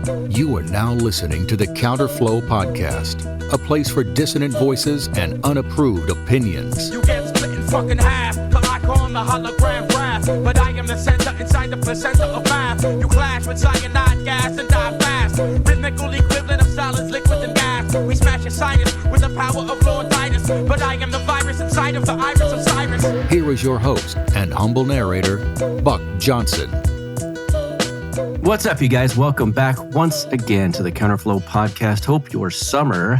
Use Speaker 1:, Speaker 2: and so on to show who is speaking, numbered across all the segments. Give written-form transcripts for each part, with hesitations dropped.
Speaker 1: You are now listening to the Counterflow Podcast, a place for dissonant voices and unapproved opinions.
Speaker 2: You get split in fucking half, till I call the hologram graph. But I am the center inside the placenta of math. You clash with cyanide gas and die fast. Rhythmical equivalent of solids, liquid and gas. We smash your sinus with the power of Lord Titus. But I am the virus inside of the iris of Cyrus.
Speaker 1: Here is your host and humble narrator, Buck Johnson.
Speaker 3: What's up, you guys? Welcome back once again to the Counterflow Podcast. Hope your summer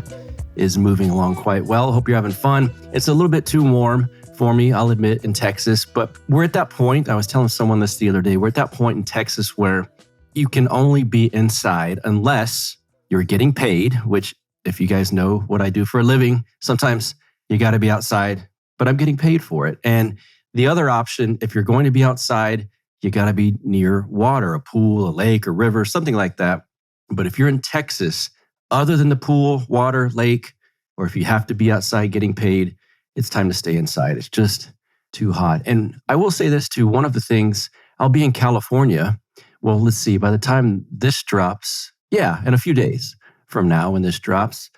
Speaker 3: is moving along quite well. Hope you're having fun. It's a little bit too warm for me, I'll admit, in Texas, but we're at that point. I was telling someone this the other day. We're at that point in Texas where you can only be inside unless you're getting paid, which if you guys know what I do for a living, sometimes you got to be outside, but I'm getting paid for it. And the other option, if you're going to be outside, you got to be near water, a pool, a lake, a river, something like that. But if you're in Texas, other than the pool, water, lake, or if you have to be outside getting paid, it's time to stay inside. It's just too hot. And I will say this too, one of the things, I'll be in California. Well, let's see, by the time this drops, in a few days from now when this drops,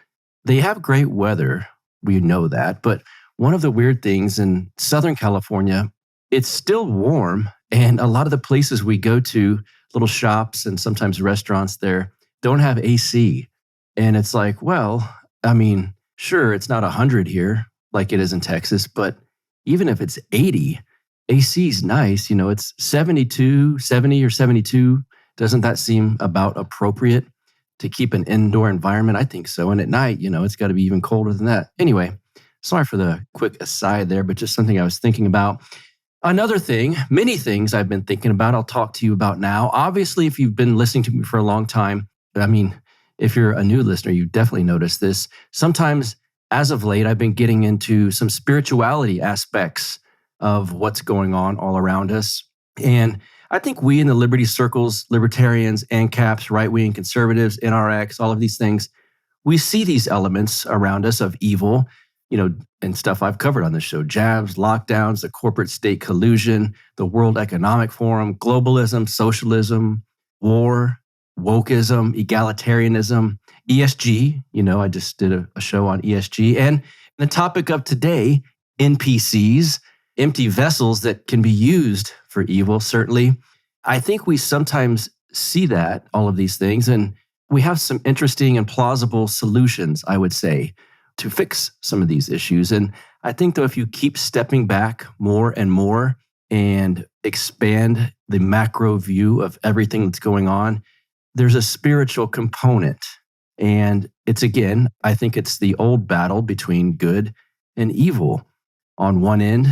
Speaker 3: they have great weather. We know that. But one of the weird things in Southern California, it's still warm. And a lot of the places we go to, little shops and sometimes restaurants there, don't have AC. And it's like, well, I mean, sure, it's not 100 here like it is in Texas, but even if it's 80, AC is nice. You know, it's 70 or 72. Doesn't that seem about appropriate to keep an indoor environment? I think so. And at night, you know, it's got to be even colder than that. Anyway, sorry for the quick aside there, but just something I was thinking about. Another thing, many things I've been thinking about, I'll talk to you about now. Obviously, if you've been listening to me for a long time, I mean, if you're a new listener, you've definitely noticed this. Sometimes, as of late, I've been getting into some spirituality aspects of what's going on all around us. And I think we in the liberty circles, libertarians, ANCAPs, right-wing conservatives, NRX, all of these things, we see these elements around us of evil, you know, and stuff I've covered on this show, jabs, lockdowns, the corporate state collusion, the World Economic Forum, globalism, socialism, war, wokeism, egalitarianism, ESG. You know, I just did a show on ESG. And the topic of today, NPCs, empty vessels that can be used for evil, certainly. I think we sometimes see that, all of these things, and we have some interesting and plausible solutions, I would say, to fix some of these issues. And I think, though, if you keep stepping back more and more and expand the macro view of everything that's going on, there's a spiritual component. And it's, again, I think it's the old battle between good and evil. On one end,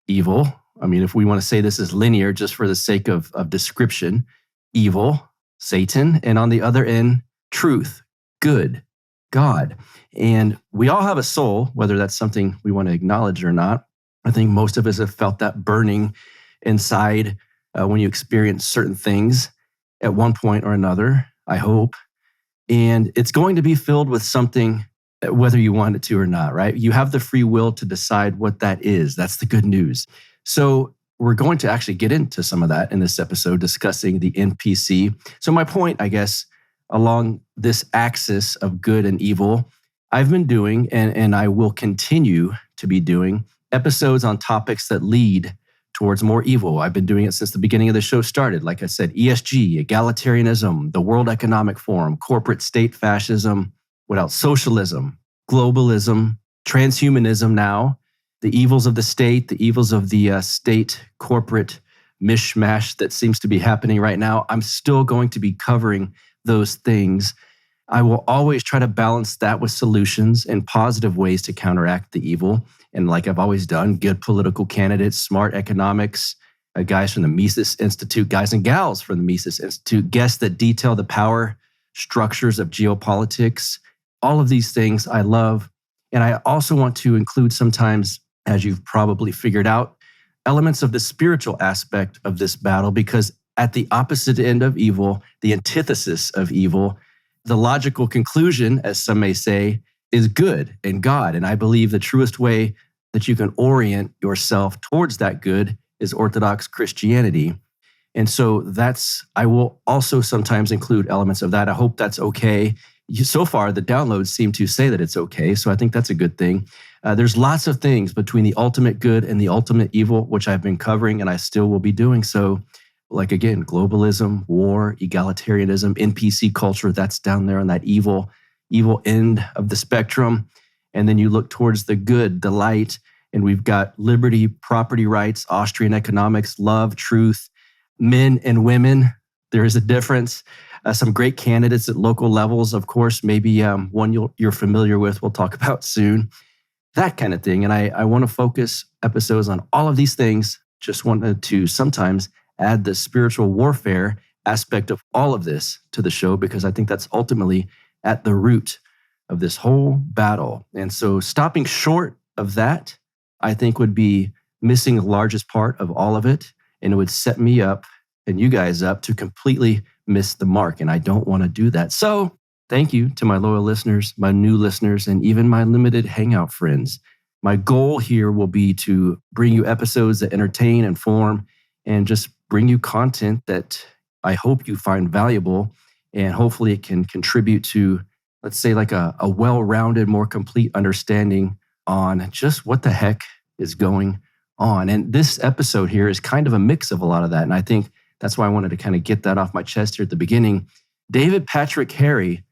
Speaker 3: evil. I mean, if we want to say this is linear, just for the sake of description, evil, Satan. And on the other end, truth, good, God. And we all have a soul, whether that's something we want to acknowledge or not. I think most of us have felt that burning inside when you experience certain things at one point or another, I hope. And it's going to be filled with something, whether you want it to or not, right? You have the free will to decide what that is. That's the good news. So we're going to actually get into some of that in this episode, discussing the NPC. So my point, I guess, along this axis of good and evil, I've been doing, and I will continue to be doing, episodes on topics that lead towards more evil. I've been doing it since the beginning of the show started. Like I said, ESG, egalitarianism, the World Economic Forum, corporate state fascism, what else? Socialism, globalism, transhumanism now, the evils of the state, the evils of the state corporate mishmash that seems to be happening right now. I'm still going to be covering those things. I will always try to balance that with solutions and positive ways to counteract the evil. And like I've always done, good political candidates, smart economics, guys from the Mises Institute, guys and gals from the Mises Institute, guests that detail the power structures of geopolitics. All of these things I love. And I also want to include sometimes, as you've probably figured out, elements of the spiritual aspect of this battle, because at the opposite end of evil, the antithesis of evil, the logical conclusion, as some may say, is good and God. And I believe the truest way that you can orient yourself towards that good is Orthodox Christianity. And so I will also sometimes include elements of that. I hope that's okay. So far, the downloads seem to say that it's okay. So I think that's a good thing. There's lots of things between the ultimate good and the ultimate evil, which I've been covering, and I still will be doing so. Like, again, globalism, war, egalitarianism, NPC culture, that's down there on that evil end of the spectrum. And then you look towards the good, the light, and we've got liberty, property rights, Austrian economics, love, truth, men and women. There is a difference. Some great candidates at local levels, of course, maybe one you're familiar with, we'll talk about soon, that kind of thing. And I want to focus episodes on all of these things. Just wanted to sometimes add the spiritual warfare aspect of all of this to the show, because I think that's ultimately at the root of this whole battle. And so stopping short of that, I think would be missing the largest part of all of it. And it would set me up and you guys up to completely miss the mark. And I don't want to do that. So thank you to my loyal listeners, my new listeners, and even my limited Hangout friends. My goal here will be to bring you episodes that entertain, inform, and just bring you content that I hope you find valuable. And hopefully it can contribute to, let's say, like a well-rounded, more complete understanding on just what the heck is going on. And this episode here is kind of a mix of a lot of that. And I think that's why I wanted to kind of get that off my chest here at the beginning. David Patrick Harry,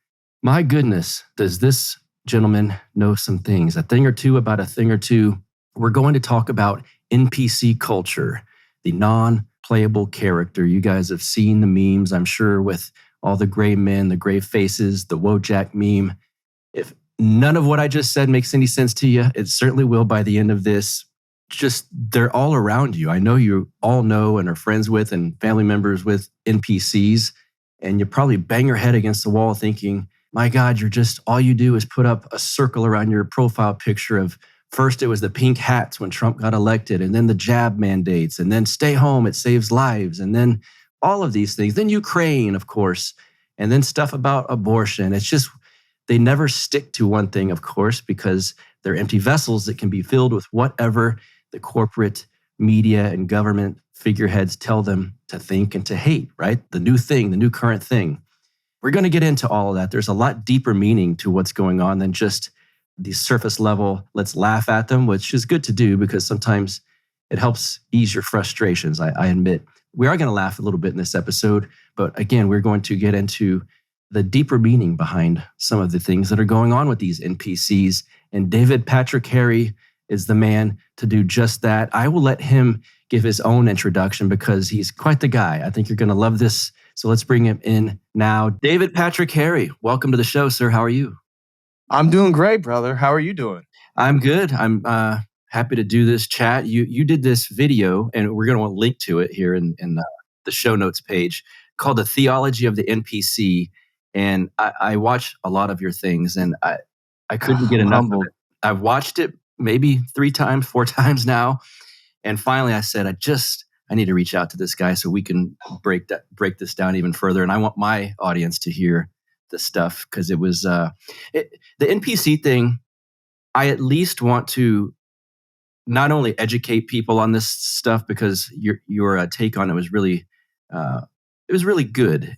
Speaker 3: my goodness, does this gentleman know some things, a thing or two about a thing or two. We're going to talk about NPC culture, the non-playable character. You guys have seen the memes, I'm sure, with all the gray men, the gray faces, the Wojak meme. If none of what I just said makes any sense to you, it certainly will by the end of this. Just, they're all around you. I know you all know and are friends with and family members with NPCs, and you probably bang your head against the wall thinking, my God, all you do is put up a circle around your profile picture of, first it was the pink hats when Trump got elected, and then the jab mandates, and then stay home, it saves lives, and then all of these things. Then Ukraine, of course, and then stuff about abortion. It's just, they never stick to one thing, of course, because they're empty vessels that can be filled with whatever the corporate media and government figureheads tell them to think and to hate, right? The new thing, the new current thing. We're going to get into all of that. There's a lot deeper meaning to what's going on than just the surface level, let's laugh at them, which is good to do because sometimes it helps ease your frustrations, I admit. We are going to laugh a little bit in this episode, but again, we're going to get into the deeper meaning behind some of the things that are going on with these NPCs. And David Patrick Harry is the man to do just that. I will let him give his own introduction because he's quite the guy. I think you're going to love this. So let's bring him in now. David Patrick Harry, welcome to the show, sir. How are you?
Speaker 4: I'm doing great, brother. How are you doing?
Speaker 3: I'm good. I'm happy to do this chat. You did this video, and we're going to link to it here in the show notes page, called The Theology of the NPC. And I watch a lot of your things, and I couldn't get enough of it. I've watched it maybe 3 times, 4 times now. And finally I said, I need to reach out to this guy so we can break this down even further. And I want my audience to hear the stuff because it was the NPC thing. I at least want to not only educate people on this stuff because your take on it was really good,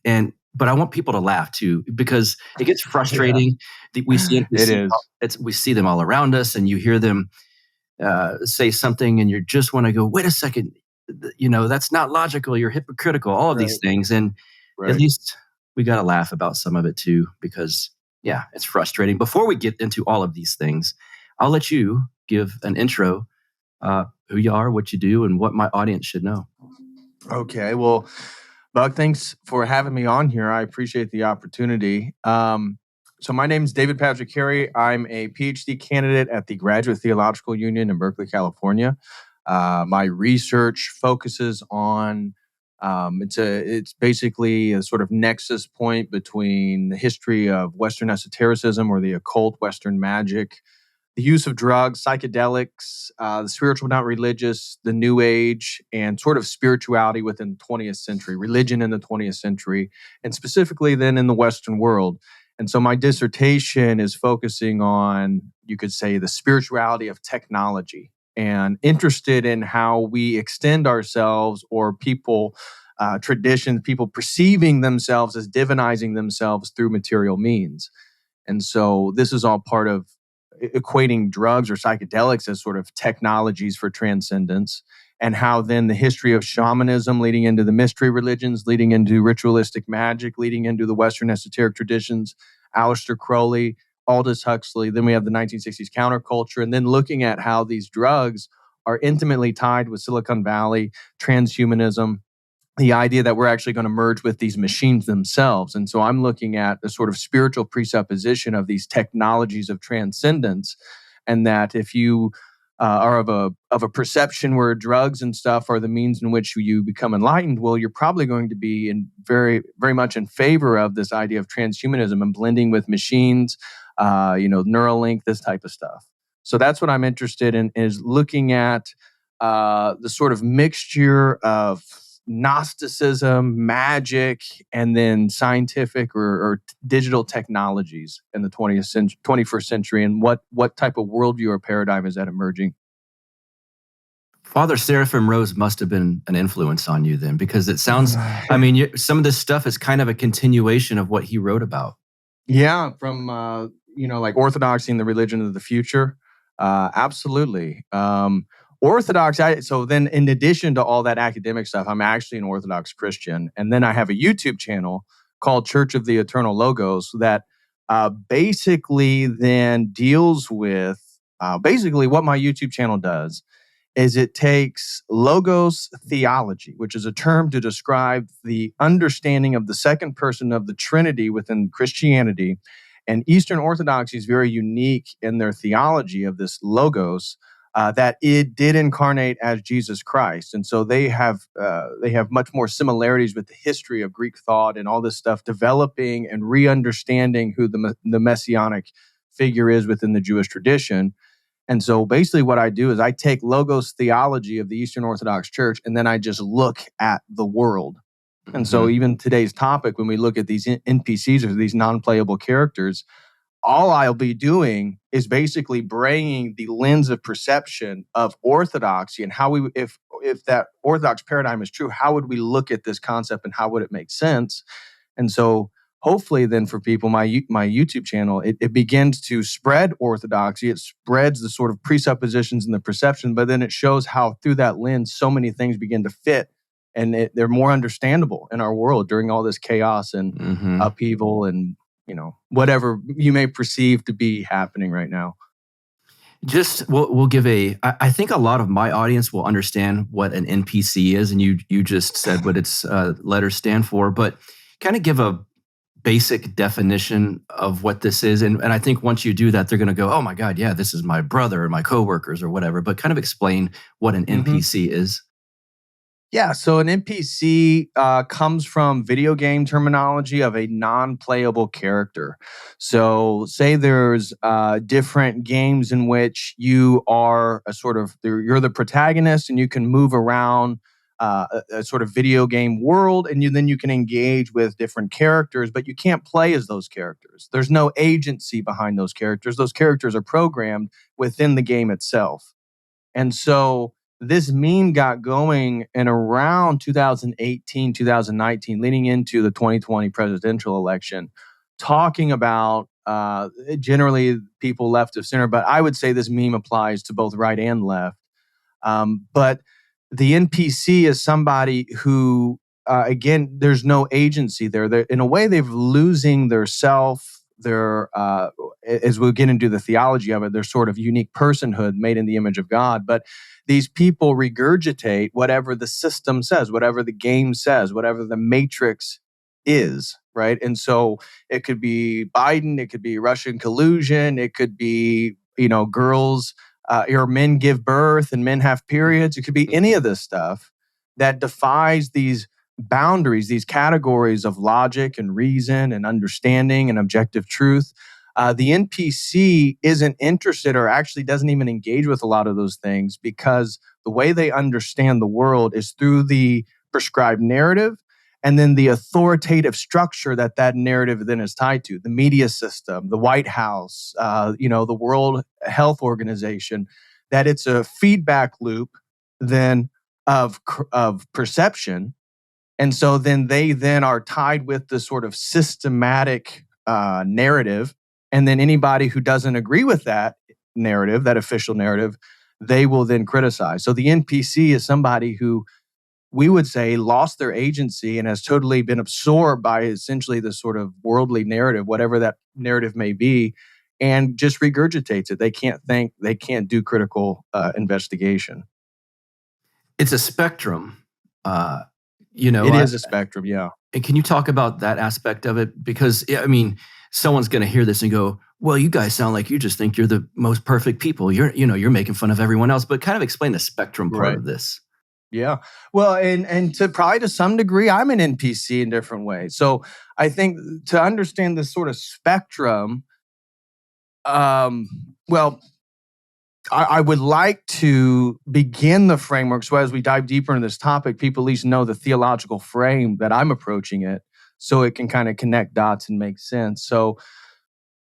Speaker 3: but I want people to laugh too because it gets frustrating. Yeah. We see NPCs, we see them all around us, and you hear them say something, and you just want to go, wait a second, that's not logical. You're hypocritical. All of these things, and at least we got to laugh about some of it too because it's frustrating. Before we get into all of these things, I'll let you give an intro, who you are, what you do, and what my audience should know.
Speaker 4: Okay, well, Buck, thanks for having me on here. I appreciate the opportunity. So my name is David Patrick Harry. I'm a PhD candidate at the Graduate Theological Union in Berkeley, California. My research focuses on it's basically a sort of nexus point between the history of Western esotericism or the occult, Western magic, the use of drugs, psychedelics, the spiritual but not religious, the New Age, and sort of spirituality within the 20th century, religion in the 20th century, and specifically then in the Western world. And so my dissertation is focusing on, you could say, the spirituality of technology and interested in how we extend ourselves or people traditions, people perceiving themselves as divinizing themselves through material means. And so this is all part of equating drugs or psychedelics as sort of technologies for transcendence, and how then the history of shamanism leading into the mystery religions, leading into ritualistic magic, leading into the Western esoteric traditions, Aleister Crowley, Aldous Huxley. Then we have the 1960s counterculture, and then looking at how these drugs are intimately tied with Silicon Valley, transhumanism, the idea that we're actually going to merge with these machines themselves. And so I'm looking at the sort of spiritual presupposition of these technologies of transcendence, and that if you are of a perception where drugs and stuff are the means in which you become enlightened, well, you're probably going to be very, very much in favor of this idea of transhumanism and blending with machines, Neuralink, this type of stuff. So that's what I'm interested in, is looking at the sort of mixture of Gnosticism, magic, and then scientific or digital technologies in the 21st century, and what type of worldview or paradigm is that emerging?
Speaker 3: Father Seraphim Rose must have been an influence on you then, because it sounds, I mean, some of this stuff is kind of a continuation of what he wrote about.
Speaker 4: Yeah, from like orthodoxy and the religion of the future. Absolutely. Orthodox. So then, in addition to all that academic stuff, I'm actually an Orthodox Christian, and then I have a YouTube channel called Church of the Eternal Logos that basically then deals with basically what my YouTube channel does is it takes logos theology, which is a term to describe the understanding of the second person of the Trinity within Christianity. And Eastern Orthodoxy is very unique in their theology of this logos, that it did incarnate as Jesus Christ. And so they have much more similarities with the history of Greek thought and all this stuff, developing and re-understanding who the messianic figure is within the Jewish tradition. And so basically what I do is I take logos theology of the Eastern Orthodox Church, and then I just look at the world. And so even today's topic, when we look at these NPCs or these non-playable characters, all I'll be doing is basically bringing the lens of perception of orthodoxy and how if that orthodox paradigm is true, how would we look at this concept and how would it make sense? And so hopefully then for people, my YouTube channel, it begins to spread orthodoxy. It spreads the sort of presuppositions and the perception, but then it shows how through that lens, so many things begin to fit, and they're more understandable in our world during all this chaos and upheaval and whatever you may perceive to be happening right now.
Speaker 3: Just we'll give I think a lot of my audience will understand what an NPC is, and you just said what its letters stand for, but kind of give a basic definition of what this is. And I think once you do that, they're going to go, oh my God, yeah, this is my brother or my coworkers or whatever, but kind of explain what an NPC is.
Speaker 4: Yeah, so an NPC comes from video game terminology of a non-playable character. So say there's different games in which you are you're the protagonist and you can move around a sort of video game world, and then you can engage with different characters, but you can't play as those characters. There's no agency behind those characters. Those characters are programmed within the game itself. And so this meme got going in around 2018, 2019, leading into the 2020 presidential election, talking about generally people left of center, but I would say this meme applies to both right and left. But the NPC is somebody who, again, there's no agency there. In a way, they're losing their self, as we'll get into the theology of it, their sort of unique personhood made in the image of God. But these people regurgitate whatever the system says, whatever the game says, whatever the matrix is, right? And so it could be Biden, it could be Russian collusion, it could be, girls or men give birth and men have periods. It could be any of this stuff that defies these boundaries, these categories of logic and reason and understanding and objective truth. The NPC isn't interested, or actually doesn't even engage with a lot of those things, because the way they understand the world is through the prescribed narrative and then the authoritative structure that narrative then is tied to. The media system, the White House, the World Health Organization, that it's a feedback loop then of perception. And so then they then are tied with the sort of systematic narrative. And then anybody who doesn't agree with that narrative, that official narrative, they will then criticize. So the NPC is somebody who we would say lost their agency and has totally been absorbed by essentially the sort of worldly narrative, whatever that narrative may be, and just regurgitates it. They can't think, they can't do critical investigation.
Speaker 3: It's a spectrum.
Speaker 4: It is a spectrum, yeah.
Speaker 3: And can you talk about that aspect of it? Because, I mean, someone's going to hear this and go, well, you guys sound like you just think you're the most perfect people. You're making fun of everyone else, but kind of explain the spectrum part of this.
Speaker 4: Yeah. Well, and to probably to some degree, I'm an NPC in different ways. So I think to understand this sort of spectrum, I would like to begin the framework. So as we dive deeper into this topic, people at least know the theological frame that I'm approaching it, so it can kind of connect dots and make sense. So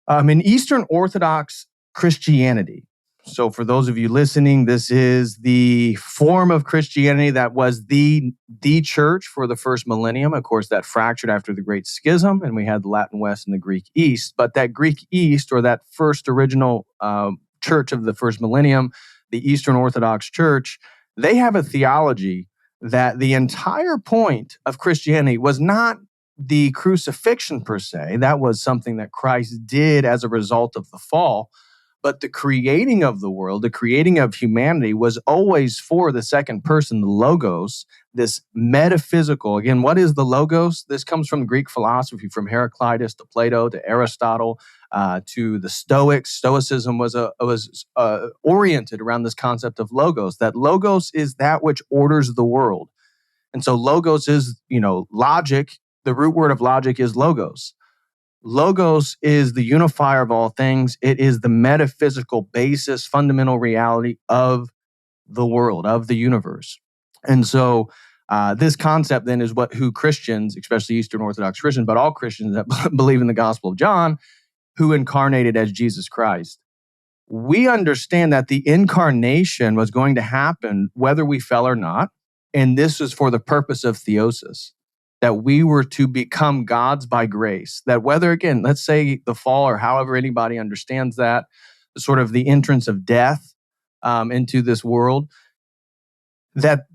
Speaker 4: in Eastern Orthodox Christianity, so for those of you listening, this is the form of Christianity that was the church for the first millennium. Of course, that fractured after the Great Schism, and we had the Latin West and the Greek East. But that Greek East, or that first original church of the first millennium, the Eastern Orthodox Church, they have a theology that the entire point of Christianity was not the crucifixion per se. That was something that Christ did as a result of the fall. But the creating of the world, the creating of humanity was always for the second person, the logos, this metaphysical. Again, what is the logos? This comes from Greek philosophy, from Heraclitus to Plato to Aristotle to the Stoics. Stoicism was oriented around this concept of logos, that logos is that which orders the world. And so logos is, logic. The root word of logic is logos. Logos is the unifier of all things. It is the metaphysical basis, fundamental reality of the world, of the universe. And so this concept then is who Christians, especially Eastern Orthodox Christians, but all Christians that believe in the Gospel of John, who incarnated as Jesus Christ. We understand that the incarnation was going to happen whether we fell or not. And this was for the purpose of theosis, that we were to become gods by grace. That whether, again, let's say the fall, or however anybody understands that, sort of the entrance of death into this world, that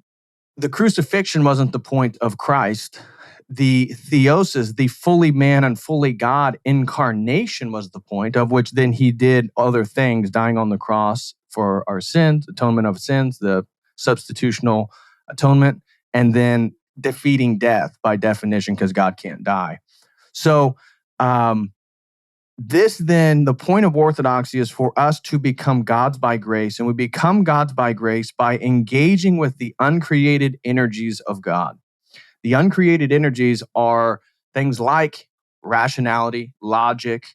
Speaker 4: the crucifixion wasn't the point of Christ. The theosis, the fully man and fully God incarnation was the point, of which then he did other things, dying on the cross for our sins, atonement of sins, the substitutional atonement, and then defeating death by definition, because God can't die. So this then, the point of orthodoxy is for us to become gods by grace, and we become gods by grace by engaging with the uncreated energies of God. The uncreated energies are things like rationality, logic,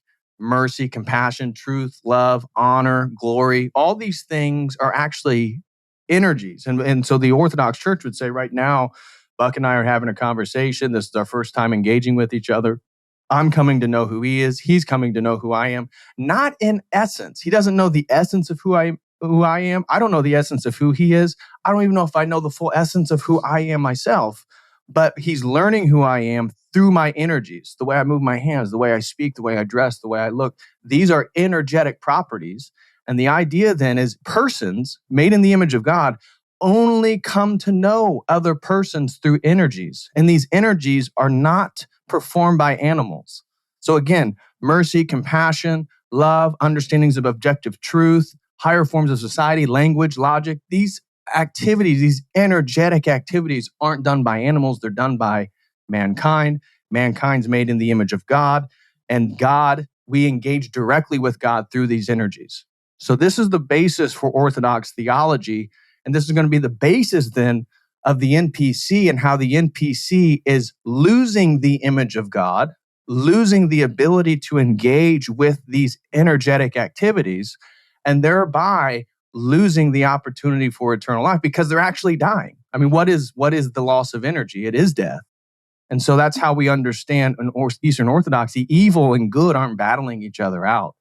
Speaker 4: mercy, compassion, truth, love, honor, glory. All these things are actually energies. And so the Orthodox Church would say right now, Buck and I are having a conversation. This is our first time engaging with each other. I'm coming to know who he is. He's coming to know who I am. Not in essence. He doesn't know the essence of who I am. I don't know the essence of who he is. I don't even know if I know the full essence of who I am myself. But he's learning who I am through my energies, the way I move my hands, the way I speak, the way I dress, the way I look. These are energetic properties. And the idea then is persons made in the image of God only come to know other persons through energies. And these energies are not performed by animals. So again, mercy, compassion, love, understandings of objective truth, higher forms of society, language, logic, these activities, these energetic activities aren't done by animals. They're done by mankind. Mankind's made in the image of God. And God, we engage directly with God through these energies. So this is the basis for Orthodox theology. And this is going to be the basis then of the NPC, and how the NPC is losing the image of God, losing the ability to engage with these energetic activities, and thereby losing the opportunity for eternal life, because they're actually dying. I mean, what is the loss of energy? It is death. And so that's how we understand in Eastern Orthodoxy, evil and good aren't battling each other out.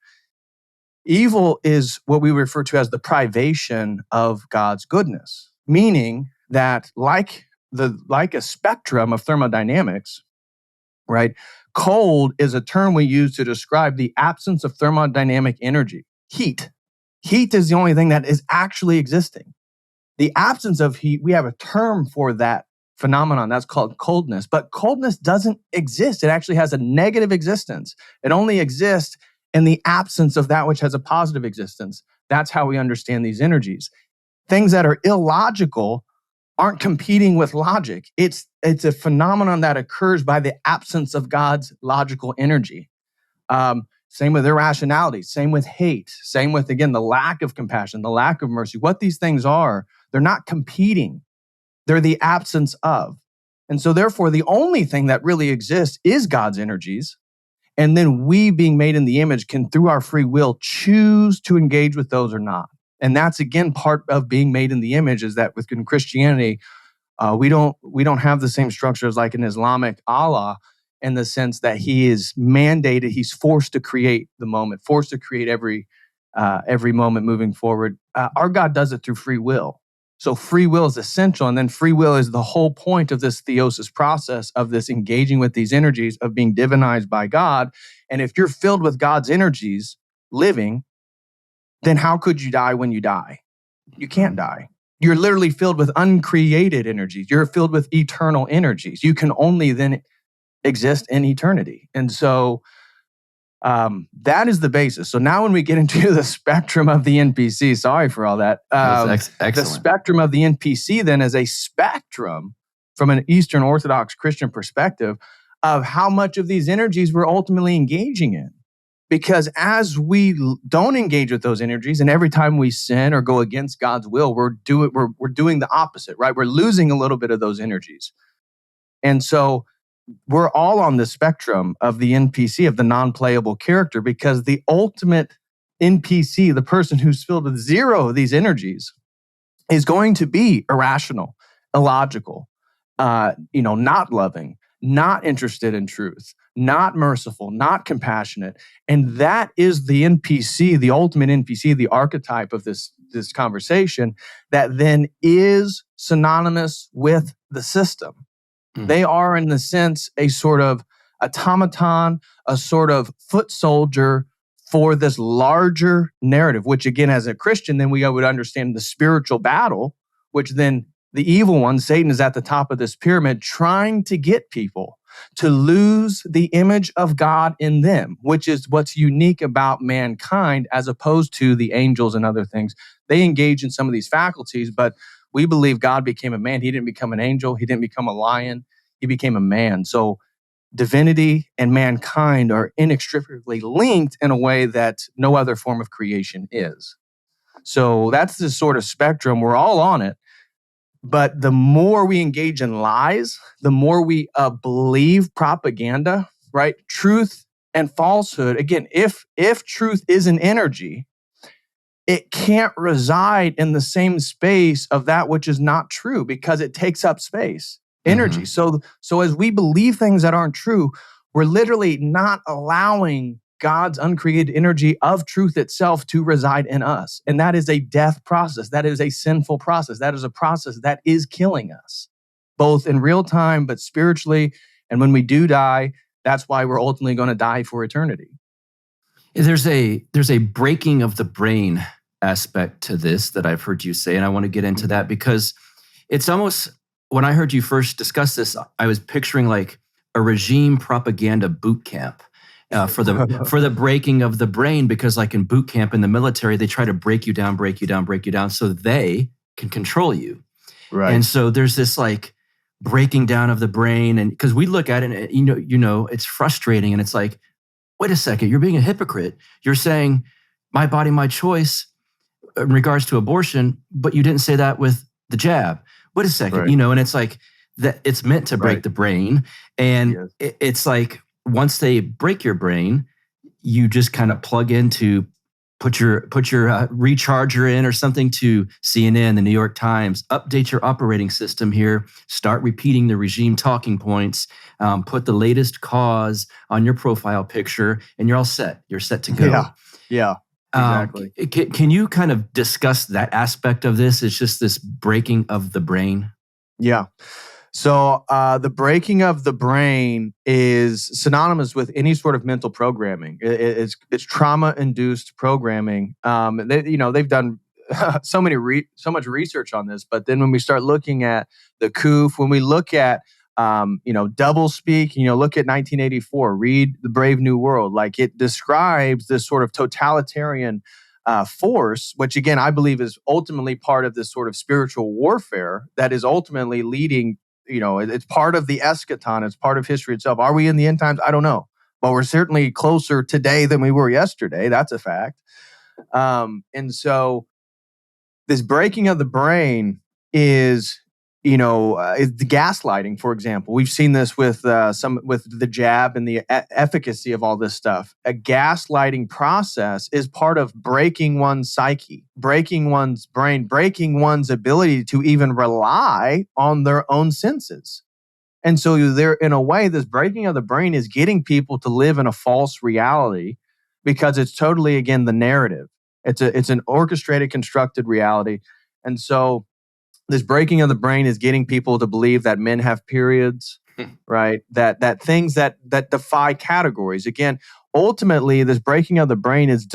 Speaker 4: Evil is what we refer to as the privation of God's goodness, meaning that, like like a spectrum of thermodynamics, right? Cold is a term we use to describe the absence of thermodynamic energy. Heat. Heat is the only thing that is actually existing. The absence of heat, we have a term for that phenomenon that's called coldness, but coldness doesn't exist. It actually has a negative existence. It only exists in the absence of that which has a positive existence. That's how we understand these energies. Things that are illogical aren't competing with logic. It's a phenomenon that occurs by the absence of God's logical energy. Same with irrationality, same with hate, same with, again, the lack of compassion, the lack of mercy. What these things are, they're not competing. They're the absence of. And so therefore, the only thing that really exists is God's energies. And then we, being made in the image, can, through our free will, choose to engage with those or not. And that's, again, part of being made in the image, is that within Christianity, we don't have the same structure as like an Islamic Allah, in the sense that he is mandated, he's forced to create the moment, forced to create every moment moving forward. Our God does it through free will. So free will is essential, and then free will is the whole point of this theosis process, of this engaging with these energies, of being divinized by God. And if you're filled with God's energies living, then how could you die when you die? You can't die. You're literally filled with uncreated energies. You're filled with eternal energies. You can only then exist in eternity. And so that is the basis. So now when we get into the spectrum of the NPC, sorry for all that.
Speaker 3: Excellent.
Speaker 4: The spectrum of the NPC then is a spectrum from an Eastern Orthodox Christian perspective of how much of these energies we're ultimately engaging in. Because as we don't engage with those energies, and every time we sin or go against God's will, we're doing the opposite, right? We're losing a little bit of those energies. And so we're all on the spectrum of the NPC, of the non-playable character, because the ultimate NPC, the person who's filled with zero of these energies, is going to be irrational, illogical, not loving, not interested in truth, not merciful, not compassionate. And that is the NPC, the ultimate NPC, the archetype of this conversation, that then is synonymous with the system. They are, in the sense, a sort of automaton, a sort of foot soldier for this larger narrative, which, again, as a Christian, then we would understand the spiritual battle, which then the evil one, Satan, is at the top of this pyramid, trying to get people to lose the image of God in them, which is what's unique about mankind as opposed to the angels and other things. They engage in some of these faculties, but we believe God became a man. He didn't become an angel. He didn't become a lion. He became a man. So divinity and mankind are inextricably linked in a way that no other form of creation is. So that's the sort of spectrum. We're all on it. But the more we engage in lies, the more we believe propaganda, right? Truth and falsehood. Again, if truth is an energy, it can't reside in the same space of that which is not true, because it takes up space, energy. So as we believe things that aren't true, we're literally not allowing God's uncreated energy of truth itself to reside in us. And that is a death process. That is a sinful process. That is a process that is killing us, both in real time, but spiritually. And when we do die, that's why we're ultimately going to die for eternity.
Speaker 3: There's a breaking of the brain aspect to this that I've heard you say, and I want to get into that, because it's almost, when I heard you first discuss this, I was picturing like a regime propaganda boot camp for the breaking of the brain, because like in boot camp in the military, they try to break you down so they can control you.
Speaker 4: Right.
Speaker 3: And so there's this like breaking down of the brain, and because we look at it and you know, it's frustrating, and it's like, wait a second, you're being a hypocrite. You're saying my body, my choice in regards to abortion, but you didn't say that with the jab. Wait a second,
Speaker 4: right.
Speaker 3: And it's like that it's meant to break the brain. And it's like, once they break your brain, you just kind of plug into, put your recharger in or something to CNN, the New York Times, update your operating system here, start repeating the regime talking points, put the latest cause on your profile picture, and you're all set. You're set to go.
Speaker 4: Yeah, exactly.
Speaker 3: Can you kind of discuss that aspect of this? It's just this breaking of the brain.
Speaker 4: Yeah. So the breaking of the brain is synonymous with any sort of mental programming. It's trauma-induced programming. They've done so much research on this. But then when we start looking at the COOF, when we look at double speak, look at 1984, read The Brave New World. Like, it describes this sort of totalitarian force, which again I believe is ultimately part of this sort of spiritual warfare that is ultimately leading. It's part of the eschaton. It's part of history itself. Are we in the end times? I don't know. But we're certainly closer today than we were yesterday. That's a fact. And so this breaking of the brain is is the gaslighting, for example. We've seen this with the jab and the efficacy of all this stuff. A gaslighting process is part of breaking one's psyche, breaking one's brain, breaking one's ability to even rely on their own senses. And so there, in a way, this breaking of the brain is getting people to live in a false reality because it's totally, again, the narrative. It's an orchestrated, constructed reality. And so this breaking of the brain is getting people to believe that men have periods, right? That things that defy categories. Again, ultimately, this breaking of the brain is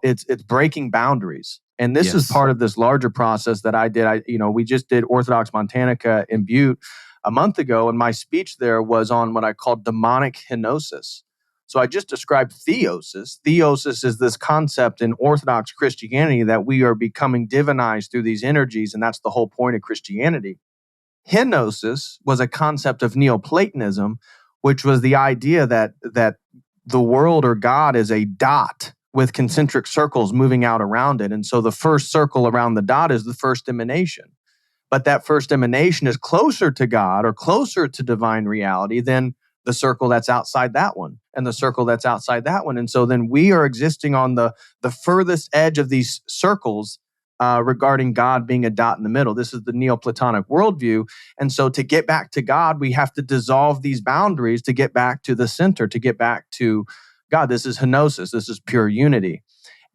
Speaker 4: it's breaking boundaries. And this is part of this larger process that I did. We just did Orthodox Montanica in Butte a month ago, and my speech there was on what I call demonic henosis. So I just described theosis. Theosis is this concept in Orthodox Christianity that we are becoming divinized through these energies, and that's the whole point of Christianity. Henosis was a concept of Neoplatonism, which was the idea that the world or God is a dot with concentric circles moving out around it. And so the first circle around the dot is the first emanation. But that first emanation is closer to God or closer to divine reality than the circle that's outside that one and the circle that's outside that one. And so then we are existing on the furthest edge of these circles regarding God being a dot in the middle. This is the Neoplatonic worldview. And so to get back to God, we have to dissolve these boundaries to get back to the center, to get back to God. This is henosis. This is pure unity.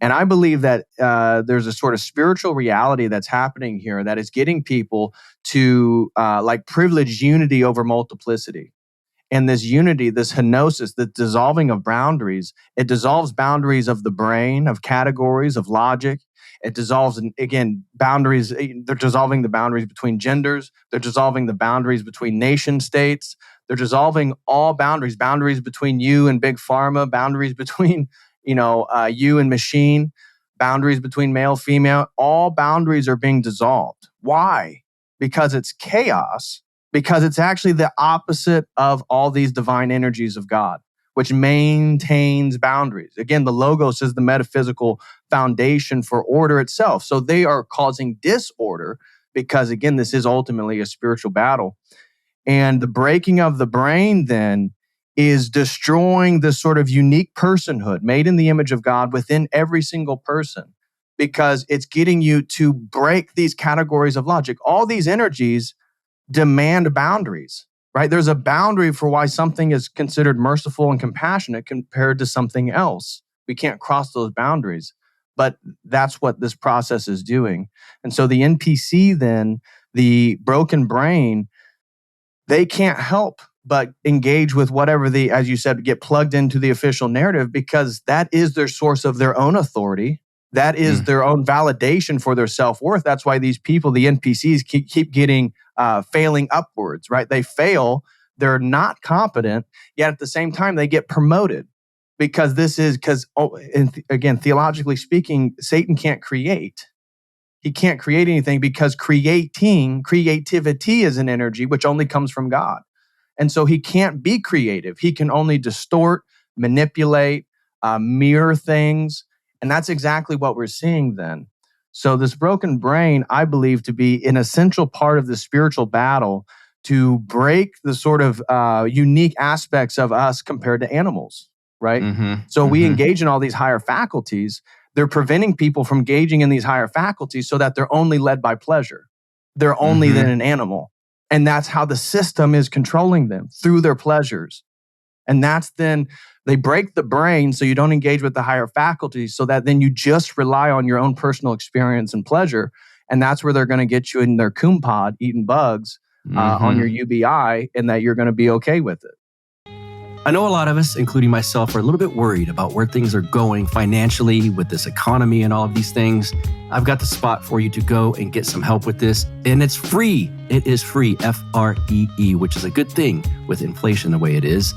Speaker 4: And I believe that there's a sort of spiritual reality that's happening here that is getting people to privilege unity over multiplicity. And this unity, this henosis, the dissolving of boundaries, it dissolves boundaries of the brain, of categories, of logic. It dissolves, again, boundaries. They're dissolving the boundaries between genders. They're dissolving the boundaries between nation states. They're dissolving all boundaries between you and big pharma, boundaries between, you and machine, boundaries between male, female. All boundaries are being dissolved. Why? Because it's chaos. Because it's actually the opposite of all these divine energies of God, which maintains boundaries. Again, the Logos is the metaphysical foundation for order itself. So they are causing disorder because, again, this is ultimately a spiritual battle. And the breaking of the brain then is destroying this sort of unique personhood made in the image of God within every single person, because it's getting you to break these categories of logic. All these energies demand boundaries, right? There's a boundary for why something is considered merciful and compassionate compared to something else. We can't cross those boundaries, but that's what this process is doing. And so the NPC then, the broken brain, they can't help but engage with whatever as you said, get plugged into the official narrative, because that is their source of their own authority. That is their own validation for their self-worth. That's why these people, the NPCs, keep getting failing upwards, right? They fail, they're not competent, yet at the same time, they get promoted. Because again, theologically speaking, Satan can't create. He can't create anything because creativity is an energy which only comes from God. And so he can't be creative. He can only distort, manipulate, mirror things. And that's exactly what we're seeing then. So this broken brain, I believe, to be an essential part of the spiritual battle to break the sort of unique aspects of us compared to animals, right? We engage in all these higher faculties. They're preventing people from engaging in these higher faculties so that they're only led by pleasure. They're only then an animal. And that's how the system is controlling them, through their pleasures. And that's then they break the brain so you don't engage with the higher faculties, so that then you just rely on your own personal experience and pleasure. And that's where they're going to get you in their coom pod eating bugs on your UBI, and that you're going to be okay with it.
Speaker 3: I know a lot of us, including myself, are a little bit worried about where things are going financially with this economy and all of these things. I've got the spot for you to go and get some help with this, and it's free. It is free, F-R-E-E, which is a good thing with inflation the way it is.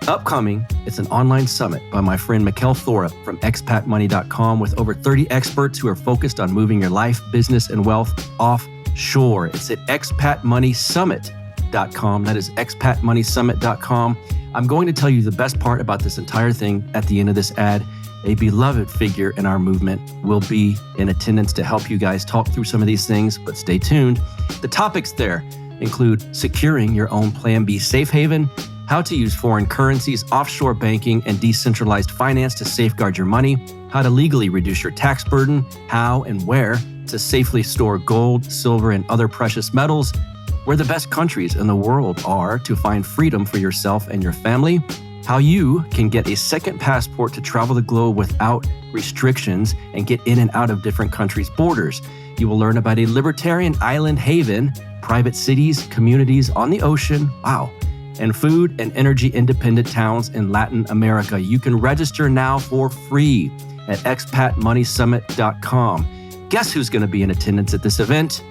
Speaker 3: Upcoming, it's an online summit by my friend Mikkel Thorup from expatmoney.com with over 30 experts who are focused on moving your life, business, and wealth offshore. It's at expatmoneysummit.com. That is expatmoneysummit.com. I'm going to tell you the best part about this entire thing at the end of this ad. A beloved figure in our movement will be in attendance to help you guys talk through some of these things, but stay tuned. The topics there include securing your own Plan B safe haven, how to use foreign currencies, offshore banking, and decentralized finance to safeguard your money, how to legally reduce your tax burden, how and where to safely store gold, silver, and other precious metals, where the best countries in the world are to find freedom for yourself and your family, how you can get a second passport to travel the globe without restrictions and get in and out of different countries' borders. You will learn about a libertarian island haven, private cities, communities on the ocean, and food and energy independent towns in Latin America. You can register now for free at expatmoneysummit.com. Guess who's going to be in attendance at this event?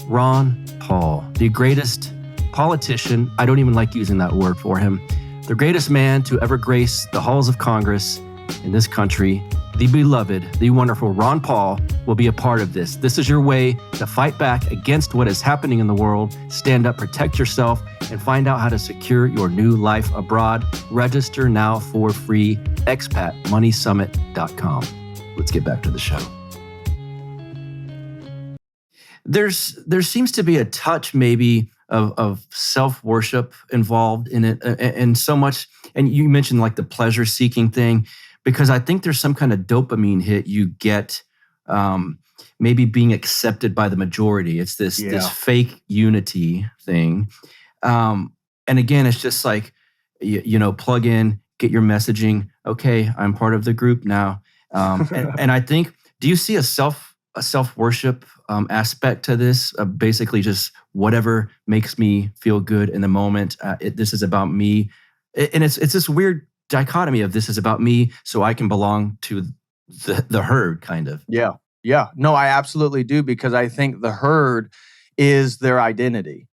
Speaker 3: Ron Paul, the greatest politician. I don't even like using that word for him. The greatest man to ever grace the halls of Congress in this country, the beloved, the wonderful Ron Paul will be a part of this. This is your way to fight back against what is happening in the world, stand up, protect yourself, and find out how to secure your new life abroad. Register now for free, expatmoneysummit.com. Let's get back to the show. There seems to be a touch maybe of self-worship involved in it, and so much, and you mentioned like the pleasure-seeking thing, because I think there's some kind of dopamine hit you get maybe being accepted by the majority. It's this fake unity thing. And again, it's just like, plug in, get your messaging. Okay, I'm part of the group now. And I think, do you see a self-worship aspect to this? Basically just whatever makes me feel good in the moment. This is about me. And it's this weird dichotomy of this is about me, so I can belong to the herd, kind of.
Speaker 4: Yeah. No, I absolutely do, because I think the herd is their identity,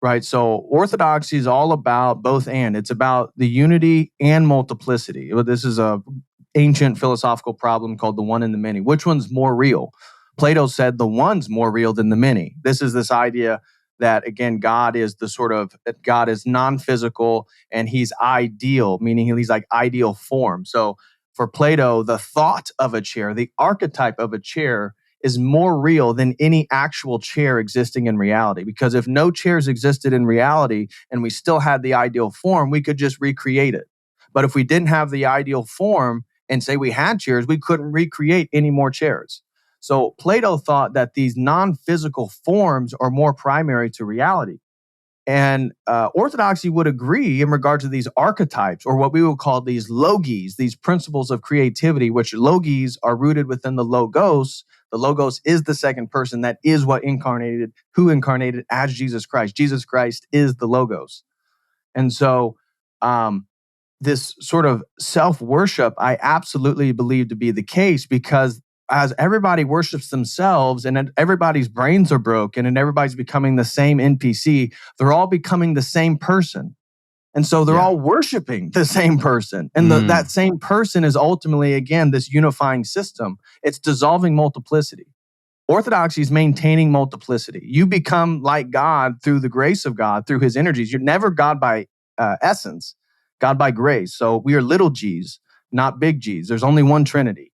Speaker 4: right? So orthodoxy is all about both and. It's about the unity and multiplicity. This is a ancient philosophical problem called the one and the many. Which one's more real? Plato said the one's more real than the many. This is this idea that, again, God is non-physical and he's ideal, meaning he's like ideal form. So for Plato, the thought of a chair, the archetype of a chair is more real than any actual chair existing in reality. Because if no chairs existed in reality and we still had the ideal form, we could just recreate it. But if we didn't have the ideal form and say we had chairs, we couldn't recreate any more chairs. So Plato thought that these non-physical forms are more primary to reality. And orthodoxy would agree in regard to these archetypes, or what we would call these logos, these principles of creativity, which logos are rooted within the logos. The logos is the second person. That is who incarnated as Jesus Christ. Jesus Christ is the logos. And so this sort of self-worship, I absolutely believe to be the case, because as everybody worships themselves and everybody's brains are broken and everybody's becoming the same NPC, they're all becoming the same person. And so they're all worshiping the same person. And that same person is ultimately, again, this unifying system. It's dissolving multiplicity. Orthodoxy is maintaining multiplicity. You become like God through the grace of God, through his energies. You're never God by essence, God by grace. So we are little g's, not big G's. There's only one Trinity.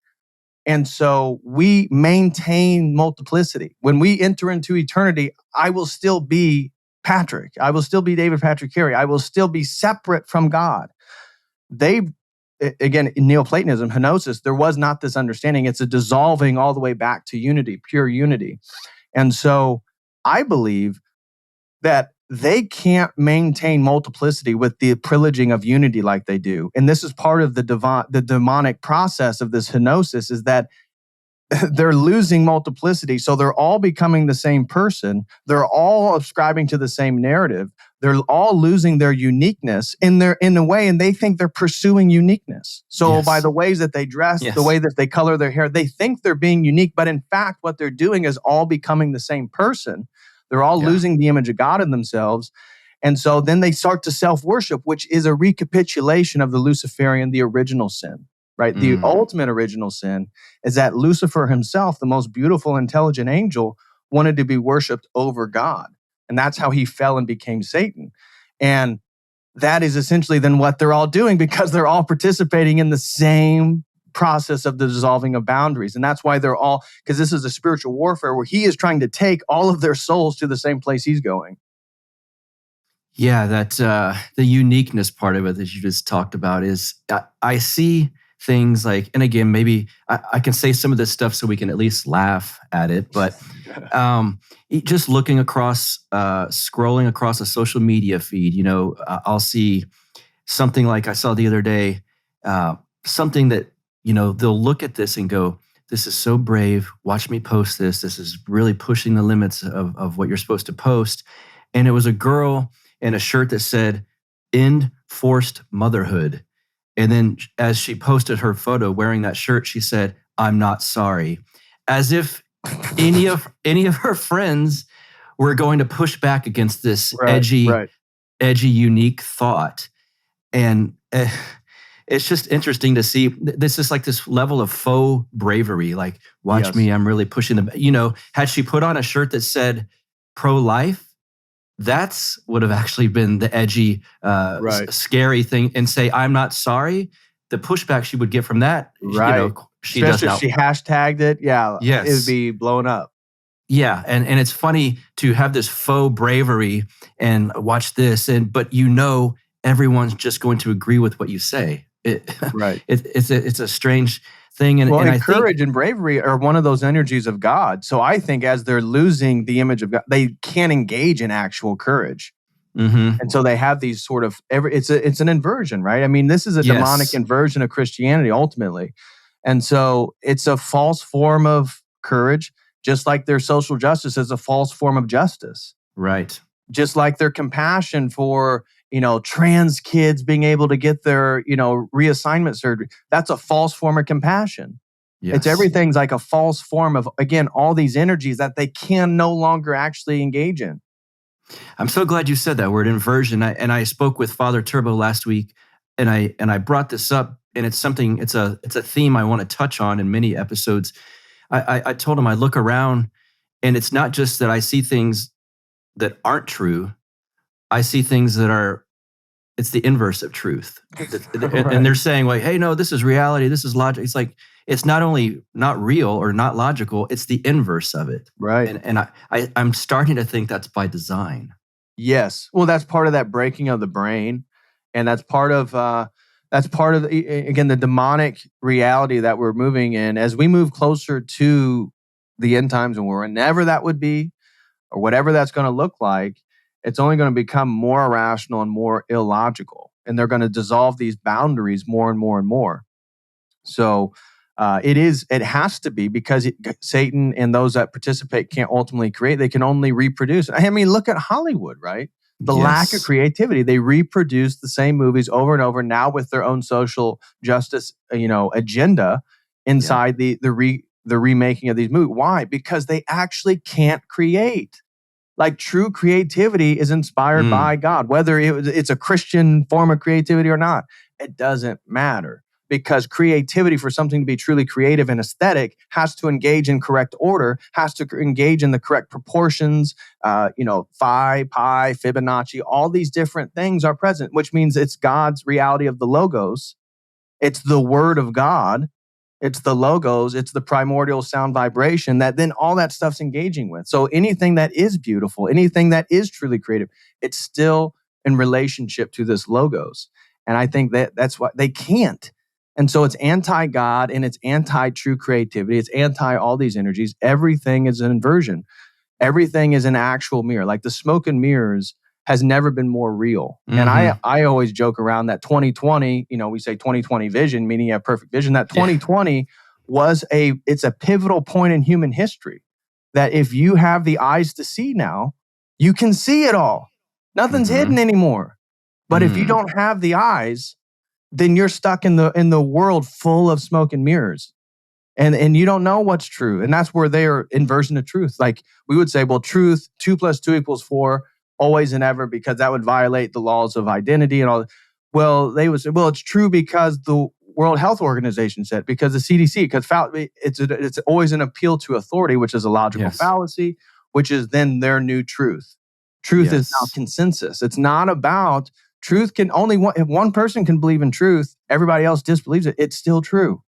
Speaker 4: And so we maintain multiplicity. When we enter into eternity, I will still be Patrick. I will still be David Patrick Carey. I will still be separate from God. Again, in Neoplatonism, Henosis, there was not this understanding. It's a dissolving all the way back to unity, pure unity. And so I believe that they can't maintain multiplicity with the privileging of unity like they do. And this is part of the demonic process of this Henosis, is that they're losing multiplicity. So they're all becoming the same person. They're all ascribing to the same narrative. They're all losing their uniqueness in a way, and they think they're pursuing uniqueness. So
Speaker 3: Yes.
Speaker 4: by the ways that they dress, the way that they color their hair, they think they're being unique. But in fact, what they're doing is all becoming the same person. They're all losing the image of God in themselves. And so then they start to self-worship, which is a recapitulation of the Luciferian, the original sin, right? The ultimate original sin is that Lucifer himself, the most beautiful, intelligent angel, wanted to be worshipped over God. And that's how he fell and became Satan. And that is essentially then what they're all doing, because they're all participating in the same process of the dissolving of boundaries. And that's why they're all, because this is a spiritual warfare where he is trying to take all of their souls to the same place he's going.
Speaker 3: Yeah, that the uniqueness part of it that you just talked about is I see things like, and again, maybe I can say some of this stuff so we can at least laugh at it, but just looking across, scrolling across a social media feed, I'll see something like I saw the other day, something that, they'll look at this and go, this is so brave. Watch me post this. This is really pushing the limits of what you're supposed to post. And it was a girl in a shirt that said, "End forced motherhood." And then as she posted her photo wearing that shirt, she said, "I'm not sorry." As if any of her friends were going to push back against this edgy, unique thought. And it's just interesting to see. This is like this level of faux bravery. Like, watch me, I'm really pushing them. Had she put on a shirt that said pro-life, that's would have actually been the edgy, scary thing. And say, "I'm not sorry." The pushback she would get from that, she
Speaker 4: especially if she hashtagged it, it would be blown up.
Speaker 3: Yeah, and it's funny to have this faux bravery and watch this, but everyone's just going to agree with what you say. It's a strange thing. And I
Speaker 4: courage and bravery are one of those energies of God. So I think as they're losing the image of God, they can't engage in actual courage.
Speaker 3: Mm-hmm.
Speaker 4: And so they have these sort of, it's an inversion, right? I mean, this is a demonic inversion of Christianity ultimately. And so it's a false form of courage, just like their social justice is a false form of justice.
Speaker 3: Right.
Speaker 4: Just like their compassion for, trans kids being able to get their, reassignment surgery. That's a false form of compassion. Yes. It's everything's like a false form of, again, all these energies that they can no longer actually engage in.
Speaker 3: I'm so glad you said that word, inversion. I spoke with Father Turbo last week, and I brought this up, and it's a theme I want to touch on in many episodes. I told him I look around, and it's not just that I see things that aren't true. I see things that it's the inverse of truth. And they're saying, like, "Hey, no, this is reality. This is logic." It's like, it's not only not real or not logical, it's the inverse of it.
Speaker 4: Right.
Speaker 3: And I'm starting to think that's by design.
Speaker 4: Yes. Well, that's part of that breaking of the brain. And that's part of again, the demonic reality that we're moving in as we move closer to the end times, and whenever that would be, or whatever that's going to look like. It's only going to become more irrational and more illogical. And they're going to dissolve these boundaries more and more and more. So it has to be, because Satan and those that participate can't ultimately create. They can only reproduce. I mean, look at Hollywood, right? The lack of creativity. They reproduce the same movies over and over, now with their own social justice, agenda inside the remaking of these movies. Why? Because they actually can't create. Like, true creativity is inspired by God, whether it's a Christian form of creativity or not. It doesn't matter, because creativity, for something to be truly creative and aesthetic, has to engage in correct order, has to engage in the correct proportions. Phi, pi, Fibonacci, all these different things are present, which means it's God's reality of the logos. It's the word of God. It's the logos, it's the primordial sound vibration that then all that stuff's engaging with. So anything that is beautiful, anything that is truly creative, it's still in relationship to this logos. And I think that's why they can't. And so it's anti-God and it's anti-true creativity. It's anti all these energies. Everything is an inversion. Everything is an actual mirror. Like the smoke and mirrors has never been more real. Mm-hmm. And I always joke around that 2020, we say 2020 vision, meaning you have perfect vision. That 2020 it's a pivotal point in human history that if you have the eyes to see now, you can see it all. Nothing's hidden anymore. But if you don't have the eyes, then you're stuck in the world full of smoke and mirrors. And you don't know what's true. And that's where they are inversion of truth. Like we would say, well, truth, 2 + 2 = 4, always and ever, because that would violate the laws of identity and all. Well, they would say, well, it's true because the World Health Organization said, because the CDC, because it's always an appeal to authority, which is a logical fallacy, which is then their new truth. Truth is now consensus. It's not about truth. If one person can believe in truth, everybody else disbelieves it. It's still true.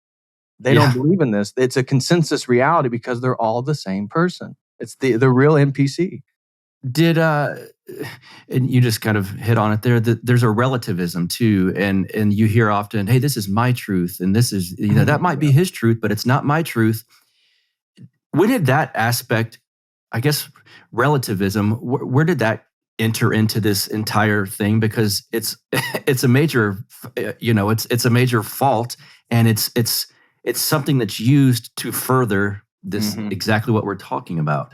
Speaker 4: They don't believe in this. It's a consensus reality because they're all the same person. It's the real NPC.
Speaker 3: And you just kind of hit on it there, that there's a relativism too. And you hear often, hey, this is my truth. And this is, that might be his truth, but it's not my truth. When did that aspect, I guess, relativism, where did that enter into this entire thing? Because it's a major, it's a major fault, and it's something that's used to further this exactly what we're talking about.